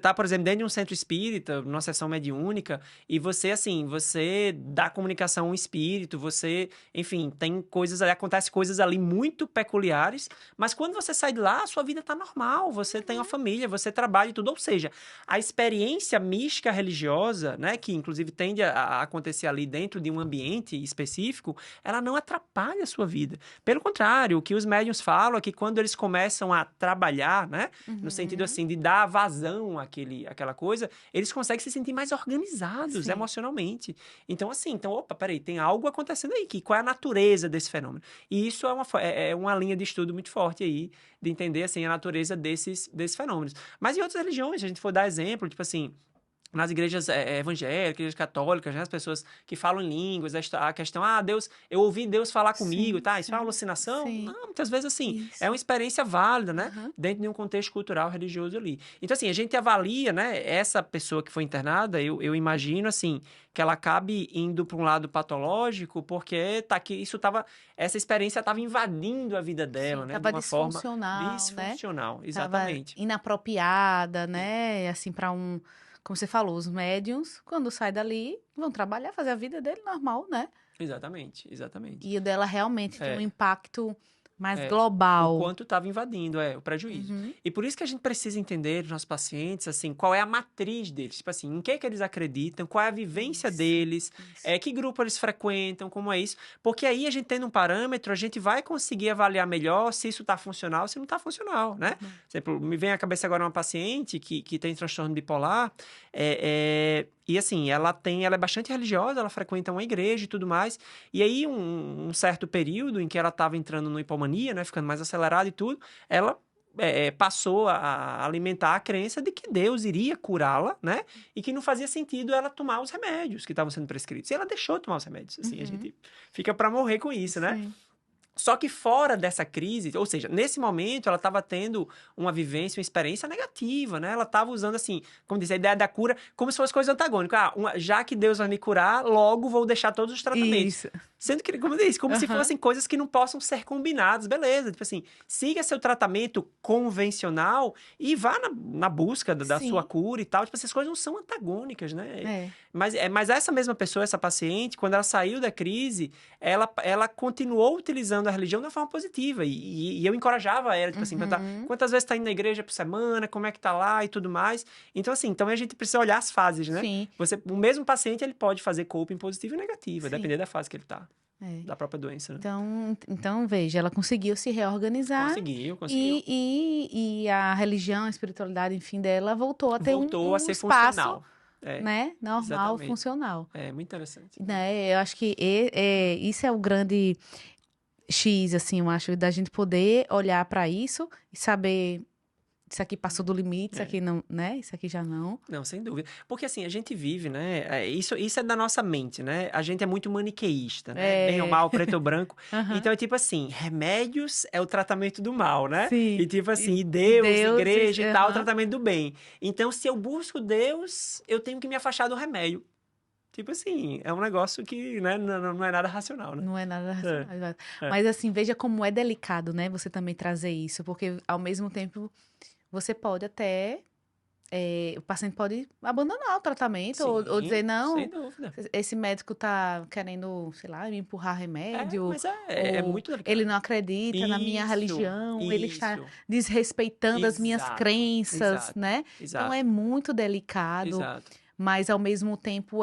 S2: tá, por exemplo, dentro de um centro espírita, numa sessão mediúnica, e você, assim, você dá comunicação a um espírito, você, enfim, tem coisas ali, acontece coisas ali muito peculiares, mas quando você sai de lá, a sua vida tá normal, você tem uma família, você trabalha e tudo. Ou seja, a experiência mística religiosa, né, que inclusive tende a acontecer ali dentro de um ambiente específico, ela não atrapalha a sua vida. Pelo contrário, o que os médiuns falam é que quando eles começam a trabalhar, né? No sentido, assim, de dar vazão àquela coisa, eles conseguem se sentir mais organizados emocionalmente. Então, assim, opa, peraí, tem algo acontecendo aí. Qual é a natureza desse fenômeno? E isso é uma linha de estudo muito forte aí, de entender, assim, a natureza desses fenômenos. Mas em outras religiões, se a gente for dar exemplo, tipo assim, nas igrejas evangélicas, igrejas católicas, né, as pessoas que falam em línguas, a questão, Deus, eu ouvi Deus falar comigo, tá? Isso é uma alucinação? Não, muitas vezes, assim, é uma experiência válida, né? Dentro de um contexto cultural, religioso ali. Então, assim, a gente avalia, né, essa pessoa que foi internada, eu imagino, assim, que ela acabe indo para um lado patológico, porque essa experiência estava invadindo a vida dela, né? De uma forma disfuncional,
S1: né?
S2: Exatamente.
S1: Tava inapropriada, né? Assim, para como você falou, os médiums, quando sai dali, vão trabalhar, fazer a vida dele normal, né?
S2: Exatamente.
S1: E o dela realmente tem um impacto mais
S2: O
S1: global.
S2: quanto estava invadindo, o prejuízo. E por isso que a gente precisa entender os nossos pacientes, assim, qual é a matriz deles, tipo assim, em que eles acreditam, qual é a vivência deles, que grupo eles frequentam, como é isso. Porque aí a gente tendo um parâmetro, a gente vai conseguir avaliar melhor se isso está funcional, se não está funcional, né? Por exemplo, me vem à cabeça agora uma paciente que tem transtorno bipolar, e assim, ela é bastante religiosa, ela frequenta uma igreja e tudo mais. E aí, um certo período em que ela estava entrando no hipomania, né, ficando mais acelerada e tudo, ela passou a alimentar a crença de que Deus iria curá-la, né? E que não fazia sentido ela tomar os remédios que estavam sendo prescritos. E ela deixou de tomar os remédios. Assim, a gente fica para morrer com isso, né? Só que fora dessa crise, ou seja, nesse momento ela estava tendo uma vivência, uma experiência negativa, né? Ela estava usando, assim, como diz, a ideia da cura como se fosse coisa antagônica. Já que Deus vai me curar, logo vou deixar todos os tratamentos. Isso. Sendo que, como eu disse, como se fossem coisas que não possam ser combinadas. Beleza, tipo assim, siga seu tratamento convencional e vá na busca da sua cura e tal. Tipo, essas coisas não são antagônicas, né? Mas essa mesma pessoa, essa paciente, quando ela saiu da crise, ela continuou utilizando a religião de uma forma positiva. E eu encorajava ela, tipo assim, perguntar quantas vezes tá indo na igreja por semana, como é que tá lá e tudo mais. Então, assim, a gente precisa olhar as fases, né? O mesmo paciente, ele pode fazer coping positivo e negativo, depender da fase que ele tá. Da própria doença, né?
S1: Então, veja, ela conseguiu se reorganizar.
S2: Conseguiu.
S1: E a religião, a espiritualidade, enfim, dela voltou a ter
S2: voltou a ser
S1: espaço,
S2: funcional.
S1: Né? Normal,
S2: exatamente.
S1: Funcional.
S2: Muito interessante.
S1: Né? Eu acho que isso é o grande X, assim, eu acho, da gente poder olhar para isso e saber isso aqui passou do limite, isso aqui não, né? Isso aqui já não.
S2: Não, sem dúvida. Porque assim, a gente vive, né? Isso é da nossa mente, né? A gente é muito maniqueísta, né? Bem ou mal, preto ou branco. Então é tipo assim, remédios é o tratamento do mal, né?
S1: Sim.
S2: E tipo assim, e Deus, igreja e tal, o tratamento do bem. Então, se eu busco Deus, eu tenho que me afastar do remédio. Tipo assim, é um negócio que, né, não é nada racional, né?
S1: Não é nada racional. Mas assim, veja como é delicado, né? Você também trazer isso. Porque, ao mesmo tempo, você pode até... o paciente pode abandonar o tratamento.
S2: Sim,
S1: ou dizer, não,
S2: sem dúvida.
S1: Esse médico tá querendo, sei lá, me empurrar remédio.
S2: Mas é muito delicado.
S1: Ele não acredita na minha religião. Ele está desrespeitando as minhas crenças, né? Então, é muito delicado. Mas, ao mesmo tempo,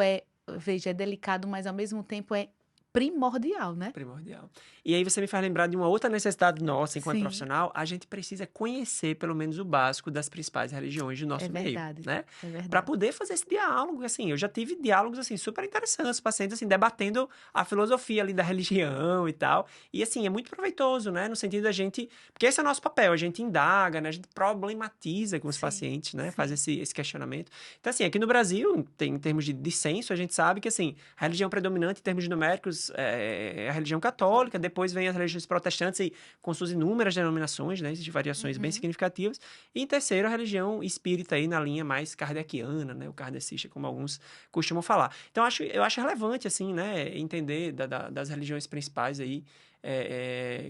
S1: veja, é delicado, mas ao mesmo tempo é primordial, né?
S2: Primordial. E aí você me faz lembrar de uma outra necessidade nossa enquanto
S1: Sim.
S2: profissional, a gente precisa conhecer pelo menos o básico das principais religiões do nosso
S1: É
S2: meio,
S1: verdade,
S2: né?
S1: é verdade.
S2: Para poder fazer esse diálogo, assim, eu já tive diálogos, assim, super interessantes, pacientes, assim, debatendo a filosofia ali da religião e tal, e, assim, é muito proveitoso, né? No sentido da gente, porque esse é o nosso papel, a gente indaga, né? A gente problematiza com os
S1: Sim,
S2: pacientes, né?
S1: sim.
S2: Faz esse questionamento. Então, assim, aqui no Brasil, em termos de dissenso, a gente sabe que, assim, a religião predominante em termos numéricos é a religião católica, depois vem as religiões protestantes e com suas inúmeras denominações, né, de variações bem significativas, e em terceiro a religião espírita aí na linha mais kardeciana, né, o kardecista, como alguns costumam falar. Então eu acho relevante, assim, né, entender das religiões principais aí,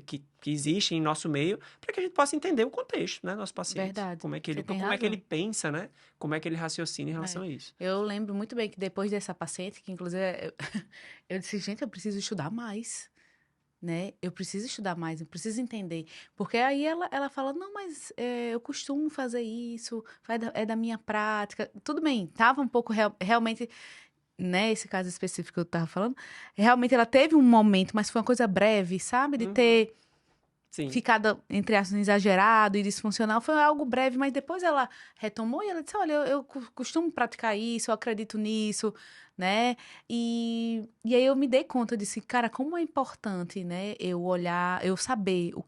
S2: que existem em nosso meio, para que a gente possa entender o contexto, né, do nosso paciente.
S1: Verdade,
S2: Como é que
S1: você
S2: ele,
S1: tem
S2: como é que ele
S1: razão.
S2: pensa, né, como é que ele raciocina em relação a isso.
S1: Eu lembro muito bem que depois dessa paciente, que inclusive eu disse, gente, eu preciso estudar mais, né? Eu preciso estudar mais, eu preciso entender. Porque aí ela fala, não, mas eu costumo fazer isso, é da minha prática. Tudo bem, tava um pouco realmente, né? Esse caso específico que eu tava falando, realmente ela teve um momento, mas foi uma coisa breve, sabe? De ter
S2: Sim.
S1: ficado, entre aspas, exagerado e disfuncional, foi algo breve, mas depois ela retomou e ela disse, olha, eu costumo praticar isso, eu acredito nisso, né? E aí eu me dei conta, eu disse, cara, como é importante, né, eu olhar, eu saber, eu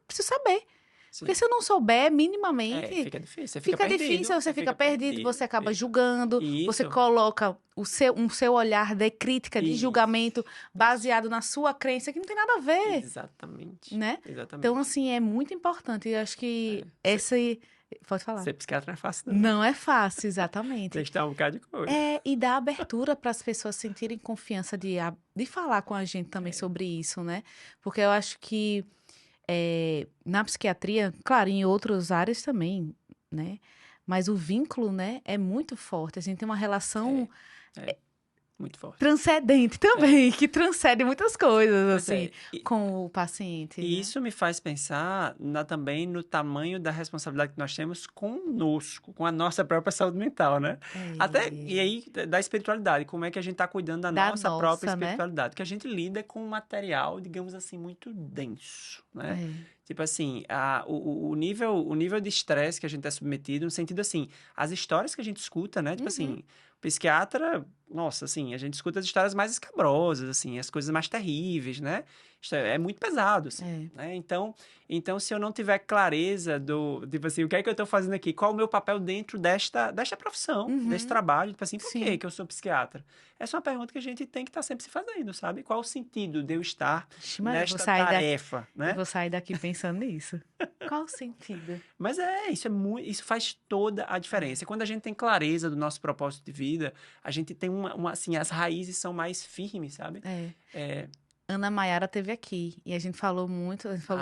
S1: preciso saber.
S2: Sim.
S1: Porque se eu não souber minimamente,
S2: fica difícil, você
S1: fica difícil, você fica perdido, você acaba julgando, você
S2: Isso.
S1: coloca um seu olhar de crítica, de julgamento, baseado na sua crença, que não tem nada a ver,
S2: Exatamente.
S1: né?
S2: Exatamente.
S1: Então, assim, é muito importante. Eu acho que essa... Pode falar.
S2: Ser psiquiatra não é fácil, não.
S1: Não é fácil, exatamente.
S2: Tem que estar um bocado de coisa.
S1: E dar abertura para as pessoas sentirem confiança de falar com a gente também sobre isso, né? Porque eu acho que na psiquiatria, claro, em outras áreas também, né? Mas o vínculo, né, é muito forte. A gente tem uma relação
S2: muito forte.
S1: Transcendente também, que transcende muitas coisas, assim,
S2: E
S1: com o paciente.
S2: E
S1: né?
S2: isso me faz pensar também no tamanho da responsabilidade que nós temos conosco, com a nossa própria saúde mental, né? E aí, da espiritualidade, como é que a gente está cuidando da nossa própria espiritualidade? Né? Que a gente lida com um material, digamos assim, muito denso, né? Tipo assim, o nível de estresse que a gente é submetido, no sentido assim, as histórias que a gente escuta, né? Tipo assim, psiquiatra, nossa, assim, a gente escuta as histórias mais escabrosas, assim, as coisas mais terríveis, né? Isso é muito pesado, assim, né? Então, se eu não tiver clareza tipo assim, o que é que eu estou fazendo aqui? Qual o meu papel dentro desta profissão, desse trabalho? Tipo assim, por que eu sou psiquiatra? Essa é uma pergunta que a gente tem que estar sempre se fazendo, sabe? Qual o sentido de eu estar nesta tarefa, né?
S1: Eu vou sair daqui pensando nisso. Qual o sentido?
S2: Mas isso faz toda a diferença. Quando a gente tem clareza do nosso propósito de vida, a gente tem assim, as raízes são mais firmes, sabe?
S1: Ana Maiara esteve aqui e a gente falou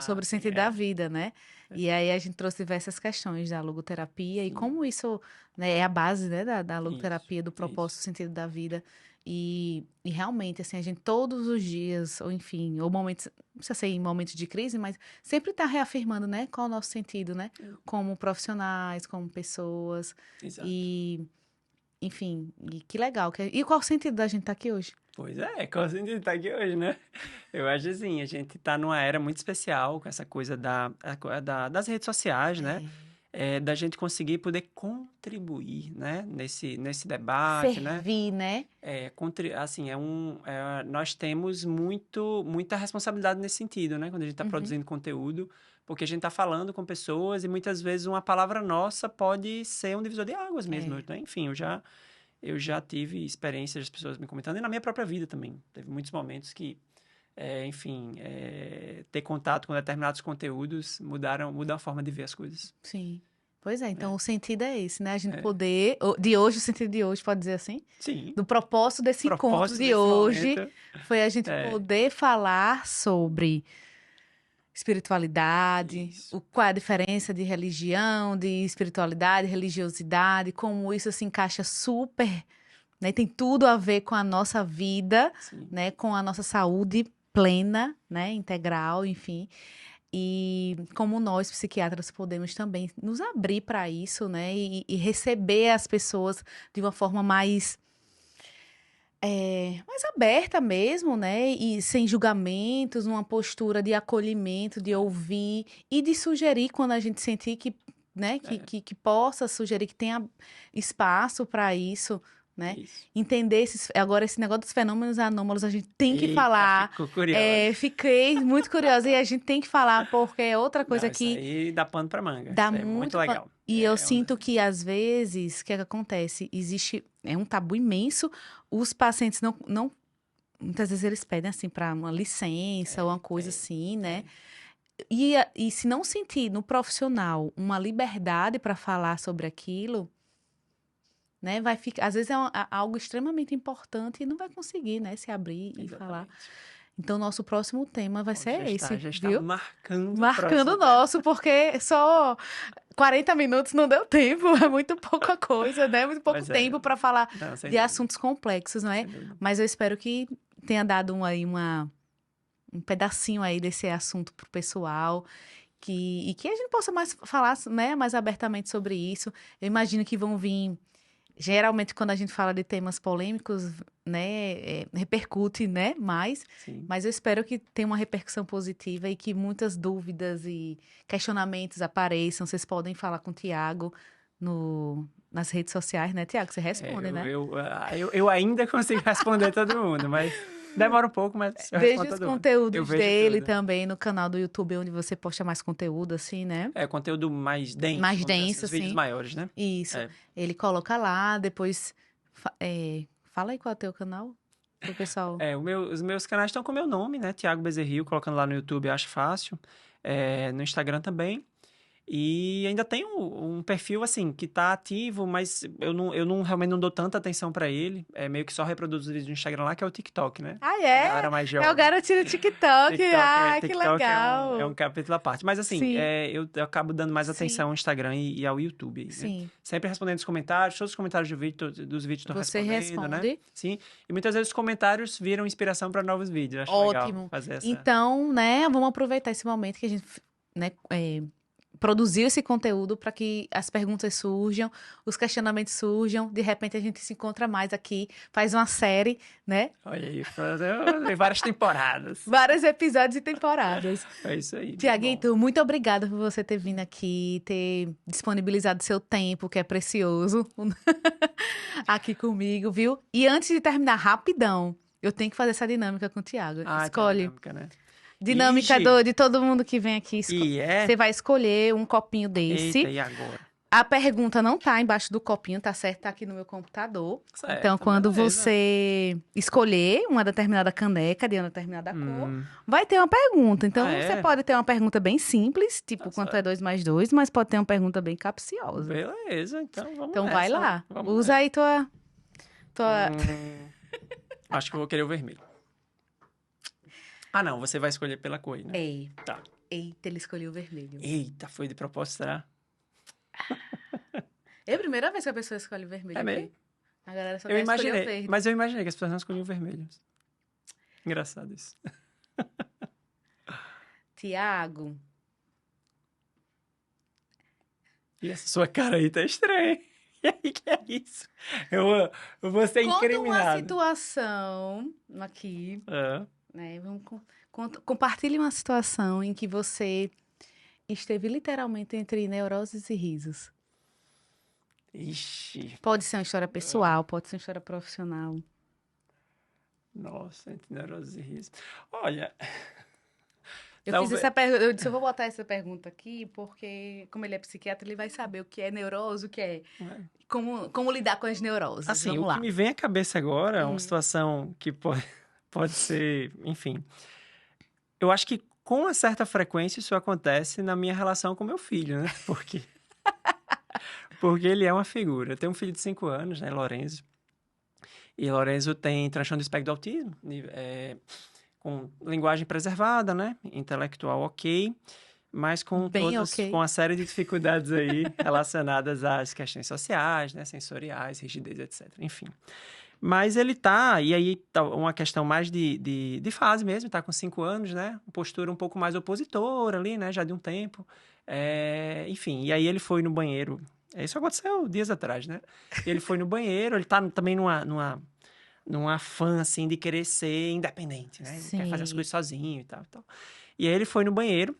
S1: sobre o sentido da vida, né? E aí a gente trouxe diversas questões da logoterapia e como isso, né, é a base, né, da logoterapia, do propósito, do sentido da vida. E realmente, assim, a gente todos os dias, ou enfim, ou momentos, não precisa ser em momentos de crise, mas sempre está reafirmando, né, qual é o nosso sentido, né? Como profissionais, como pessoas.
S2: Exato.
S1: Enfim, e que legal. E qual o sentido da gente estar aqui hoje?
S2: Pois qual o sentido de estar aqui hoje, né? Eu acho assim, a gente está numa era muito especial com essa coisa das redes sociais, né? Da gente conseguir poder contribuir, né? Nesse debate,
S1: Servir, né?
S2: Assim, nós temos muita responsabilidade nesse sentido, né? Quando a gente está produzindo conteúdo, porque a gente está falando com pessoas e muitas vezes uma palavra nossa pode ser um divisor de águas mesmo, né? Enfim, eu já tive experiências das pessoas me comentando, e na minha própria vida também. Teve muitos momentos que, ter contato com determinados conteúdos muda a forma de ver as coisas.
S1: Sim. Pois então o sentido é esse, né? A gente poder... o sentido de hoje, pode dizer assim?
S2: Sim.
S1: Do propósito desse encontro de hoje foi a gente poder falar sobre espiritualidade, qual é a diferença de religião, de espiritualidade, religiosidade, como isso se encaixa super, né? Tem tudo a ver com a nossa vida, né? Com a nossa saúde plena, né? Integral, enfim. E como nós, psiquiatras, podemos também nos abrir para isso, né? E receber as pessoas de uma forma mais mais aberta mesmo, né? E sem julgamentos, numa postura de acolhimento, de ouvir e de sugerir quando a gente sentir que, né,
S2: É,
S1: que possa sugerir, que tenha espaço para isso, né?
S2: isso.
S1: Entender agora esse negócio dos fenômenos anômalos, a gente tem que
S2: Eita,
S1: falar.
S2: ficou curiosa.
S1: Fiquei muito curiosa e a gente tem que falar porque é outra
S2: Não,
S1: coisa
S2: isso
S1: que
S2: aí dá pano pra manga.
S1: dá
S2: Isso aí é muito
S1: muito.
S2: legal.
S1: E eu sinto que, às vezes, o que é que acontece? Existe. É um tabu imenso. Os pacientes não muitas vezes eles pedem, assim, para uma licença ou uma coisa assim, né? E se não sentir no profissional uma liberdade para falar sobre aquilo, né? Vai ficar. Às vezes algo extremamente importante e não vai conseguir, né? Se abrir e falar.
S2: Exatamente.
S1: Então, nosso próximo tema vai
S2: Bom,
S1: ser esse,
S2: já está
S1: viu?
S2: marcando o
S1: Marcando o
S2: próximo tema.
S1: nosso, porque só 40 minutos não deu tempo, é muito pouca coisa, né? Muito pouco
S2: Mas é,
S1: tempo para falar
S2: não, sem
S1: de
S2: dúvida,
S1: assuntos complexos, não é?
S2: sem dúvida.
S1: Mas eu espero que tenha dado um pedacinho aí desse assunto pro pessoal, e que a gente possa mais falar, né, mais abertamente sobre isso. Eu imagino que vão vir. Geralmente, quando a gente fala de temas polêmicos, né, repercute, né, mais.
S2: Sim.
S1: Mas eu espero que tenha uma repercussão positiva e que muitas dúvidas e questionamentos apareçam. Vocês podem falar com o Tiago nas redes sociais, né, Tiago? Você responde, né?
S2: Eu ainda consigo responder todo mundo, mas demora um pouco, mas eu
S1: Veja
S2: respondo
S1: os
S2: todo mundo. Eu
S1: conteúdos
S2: vejo
S1: dele
S2: tudo.
S1: também no canal do YouTube, onde você posta mais conteúdo, assim, né?
S2: É conteúdo mais denso,
S1: Mais
S2: vamos dizer assim,
S1: denso,
S2: os vídeos
S1: assim.
S2: maiores, né?
S1: Isso.
S2: É.
S1: Ele coloca lá, depois. Fala aí qual é o teu canal, pro pessoal.
S2: Os meus canais estão com o meu nome, né? Thiago Bezerril, colocando lá no YouTube, eu acho fácil. No Instagram também. E ainda tem um perfil, assim, que tá ativo, mas eu realmente não dou tanta atenção pra ele. É meio que só reproduzo os vídeos do Instagram lá, que é o TikTok, né?
S1: Ah,
S2: A
S1: é?
S2: galera mais
S1: É o
S2: jovem.
S1: garotinho do TikTok. Ah, que
S2: TikTok é um
S1: legal.
S2: capítulo à parte. Mas assim,
S1: Sim,
S2: eu acabo dando mais atenção
S1: sim,
S2: ao Instagram e ao YouTube, né?
S1: sim.
S2: Sempre respondendo os comentários, todos os comentários dos vídeos estou
S1: Você
S2: respondendo, né?
S1: responde.
S2: Sim. E muitas vezes os comentários viram inspiração para novos vídeos. Eu acho legal
S1: Ótimo.
S2: fazer essa.
S1: Então, né, vamos aproveitar esse momento que a gente, né, produziu esse conteúdo para que as perguntas surjam, os questionamentos surjam, de repente a gente se encontra mais aqui, faz uma série, né?
S2: Olha aí, tem várias temporadas.
S1: Vários episódios e temporadas.
S2: É isso aí. Bom.
S1: Tiaguito, muito obrigada por você ter vindo aqui, ter disponibilizado seu tempo, que é precioso, aqui comigo, viu? E antes de terminar, rapidão, eu tenho que fazer essa dinâmica com o Tiago.
S2: Ah, tem
S1: Escolhe.
S2: dinâmica, né?
S1: Dinâmica
S2: Ixi,
S1: de todo mundo que vem aqui.
S2: e é.
S1: Você vai escolher um copinho
S2: Eita,
S1: desse.
S2: e agora?
S1: A pergunta não tá embaixo do copinho, tá certo? Tá aqui no meu computador.
S2: Certo,
S1: Então, quando
S2: beleza.
S1: você escolher uma determinada caneca de uma determinada cor,
S2: Hum,
S1: vai ter uma pergunta. Então,
S2: Ah, é?
S1: você pode ter uma pergunta bem simples, tipo,
S2: Tá
S1: quanto é
S2: certo.
S1: 2 mais 2, mas pode ter uma pergunta bem capciosa.
S2: Beleza, então vamos
S1: Então,
S2: nessa.
S1: vai lá.
S2: Vamos
S1: Usa
S2: nessa.
S1: aí tua...
S2: Acho que eu vou querer o vermelho. Ah, não, você vai escolher pela cor, aí, né?
S1: Ei,
S2: Tá.
S1: eita, ele escolheu o vermelho.
S2: Eita, foi de propósito, será?
S1: É a primeira vez que a pessoa escolhe o vermelho.
S2: É mesmo?
S1: viu? A galera só
S2: Eu
S1: quer escolher o
S2: imaginei,
S1: verde.
S2: mas eu imaginei que as pessoas não escolhiam o vermelho. Engraçado isso.
S1: Tiago,
S2: E essa sua cara aí tá estranha. E aí, que é isso? Eu vou ser
S1: conta uma
S2: incriminado.
S1: situação aqui,
S2: Ah,
S1: né? Compartilhe uma situação em que você esteve literalmente entre neuroses e risos.
S2: ixi,
S1: Pode ser uma história pessoal, pode ser uma história profissional.
S2: nossa, entre neurose e riso. Olha,
S1: Eu
S2: Talvez-
S1: fiz essa pergunta, eu disse, eu vou botar essa pergunta aqui, porque, como ele é psiquiatra, ele vai saber o que é neurose, o que é. Como lidar com as neuroses.
S2: assim,
S1: Vamos
S2: o
S1: lá.
S2: que me vem à cabeça agora é uma situação que pode ser, enfim. Eu acho que com uma certa frequência isso acontece na minha relação com meu filho, né? Porque ele é uma figura. Eu tenho um filho de 5 anos, né, Lorenzo. E Lorenzo tem transtorno do espectro do autismo, com linguagem preservada, né? Intelectual ok, mas com
S1: Bem ok.
S2: com uma série de dificuldades aí relacionadas às questões sociais, né? Sensoriais, rigidez, etc. Enfim. Mas ele e aí tá uma questão mais de fase mesmo, tá com 5 anos, né? Uma postura um pouco mais opositora ali, né? Já de um tempo. Enfim, e aí ele foi no banheiro. Isso aconteceu dias atrás, né? Ele foi no banheiro, ele tá também num afã, assim, de querer ser independente, né? Ele quer fazer as
S1: Sim.
S2: coisas sozinho e tal, e tal. E aí ele foi no banheiro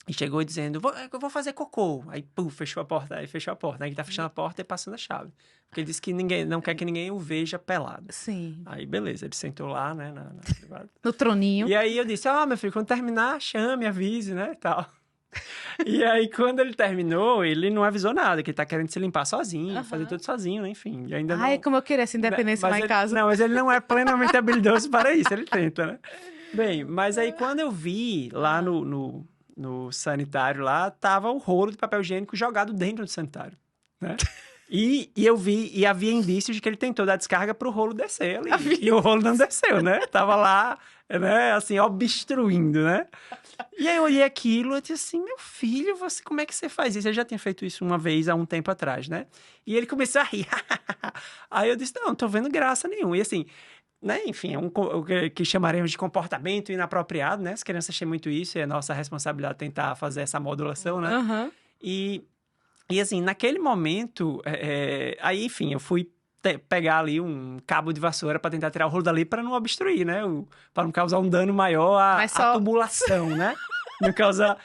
S2: e chegou dizendo, eu vou fazer cocô. Aí, pum, fechou a porta. Aí fechou a porta. Aí ele tá fechando a porta e passando a chave. Porque ele disse que não quer que ninguém o veja pelado.
S1: Sim.
S2: Aí, beleza, ele sentou lá, né, na privada.
S1: No troninho.
S2: E aí eu disse, meu filho, quando terminar, chame, avise, né, e tal. E aí, quando ele terminou, ele não avisou nada, que ele tá querendo se limpar sozinho, fazer tudo sozinho, né, enfim. E ainda
S1: Ai,
S2: não...
S1: como eu queria essa independência lá em casa.
S2: Não, mas ele não é plenamente habilidoso para isso, ele tenta, né? Bem, mas aí quando eu vi lá no sanitário lá, tava o rolo de papel higiênico jogado dentro do sanitário, né? E eu vi, e havia indícios de que ele tentou dar descarga pro rolo descer ali. E o rolo não desceu, né? Tava lá, né, assim, obstruindo, né? E aí eu olhei aquilo e disse assim, meu filho, como é que você faz isso? Ele já tinha feito isso uma vez, há um tempo atrás, né? E ele começou a rir. Aí eu disse, não tô vendo graça nenhuma. E assim, né, enfim, é o que chamaremos de comportamento inapropriado, né? As crianças têm muito isso, e é nossa responsabilidade tentar fazer essa modulação, né?
S1: Aham.
S2: E assim, naquele momento, aí, enfim, eu fui pegar ali um cabo de vassoura para tentar tirar o rolo dali para não obstruir, né? Para não causar um dano maior à tubulação, né? Não causar...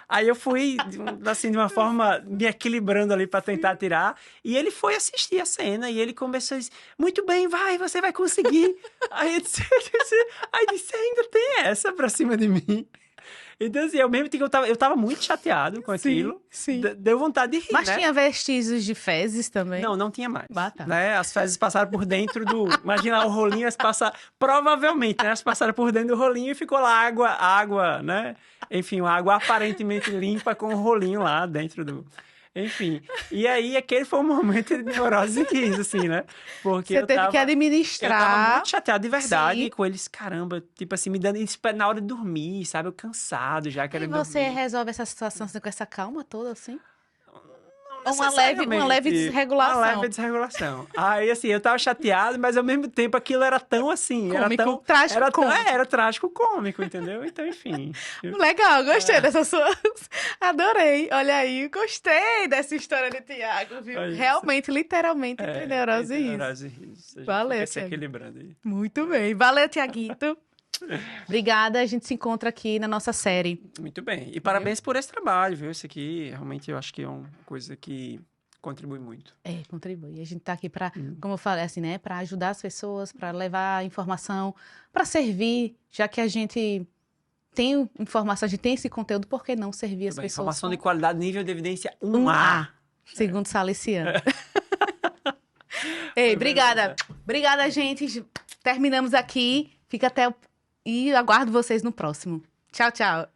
S2: Aí eu fui, assim, de uma forma, me equilibrando ali para tentar tirar. E ele foi assistir a cena e ele começou a dizer, muito bem, você vai conseguir. Aí eu disse, ainda tem essa pra cima de mim. Então, assim, ao mesmo tempo que eu tava muito chateado com aquilo.
S1: Sim.
S2: Deu vontade de rir,
S1: Mas
S2: né?
S1: tinha vestígios de fezes também?
S2: Não tinha mais.
S1: Tá.
S2: Né? As fezes passaram por dentro do... Imagina o rolinho, elas passaram... Provavelmente, né? Elas passaram por dentro do rolinho e ficou lá água, né? Enfim, uma água aparentemente limpa com o rolinho lá dentro do... Enfim, e aí aquele foi um momento de neurose e riso, assim, né? Porque
S1: você teve que administrar.
S2: Eu tava muito chateado de verdade
S1: Sim.
S2: com eles, caramba, tipo assim, me dando isso na hora de dormir, sabe? Eu cansado já, querendo dormir.
S1: E você resolve essa situação assim, com essa calma toda, assim?
S2: Não
S1: Uma leve desregulação.
S2: Uma leve desregulação. Aí, assim, eu tava chateado, mas ao mesmo tempo aquilo era tão assim...
S1: Cômico, trágico, cômico.
S2: Era trágico, cômico, entendeu? Então, enfim.
S1: Legal, gostei dessas suas... Adorei. Olha aí, gostei dessa história de Tiago, viu?
S2: Olha isso.
S1: Realmente, literalmente, entre neurose e riso.
S2: Neurose e riso.
S1: Valeu,
S2: fica se
S1: Tiago.
S2: equilibrando aí.
S1: Muito bem. Valeu, Tiaguito. Obrigada, a gente se encontra aqui na nossa série.
S2: Muito bem. E parabéns por esse trabalho, viu? Isso aqui, realmente, eu acho que é uma coisa que contribui muito.
S1: Contribui. A gente tá aqui para, como eu falei, assim, né? Para ajudar as pessoas, para levar informação, para servir, já que a gente tem informação, a gente tem esse conteúdo, por que não servir as pessoas?
S2: Informação de qualidade, nível de evidência 1A.
S1: 1A, segundo Salesiano. Ei, obrigada. Obrigada, gente. Terminamos aqui. Fica até... E aguardo vocês no próximo. Tchau, tchau.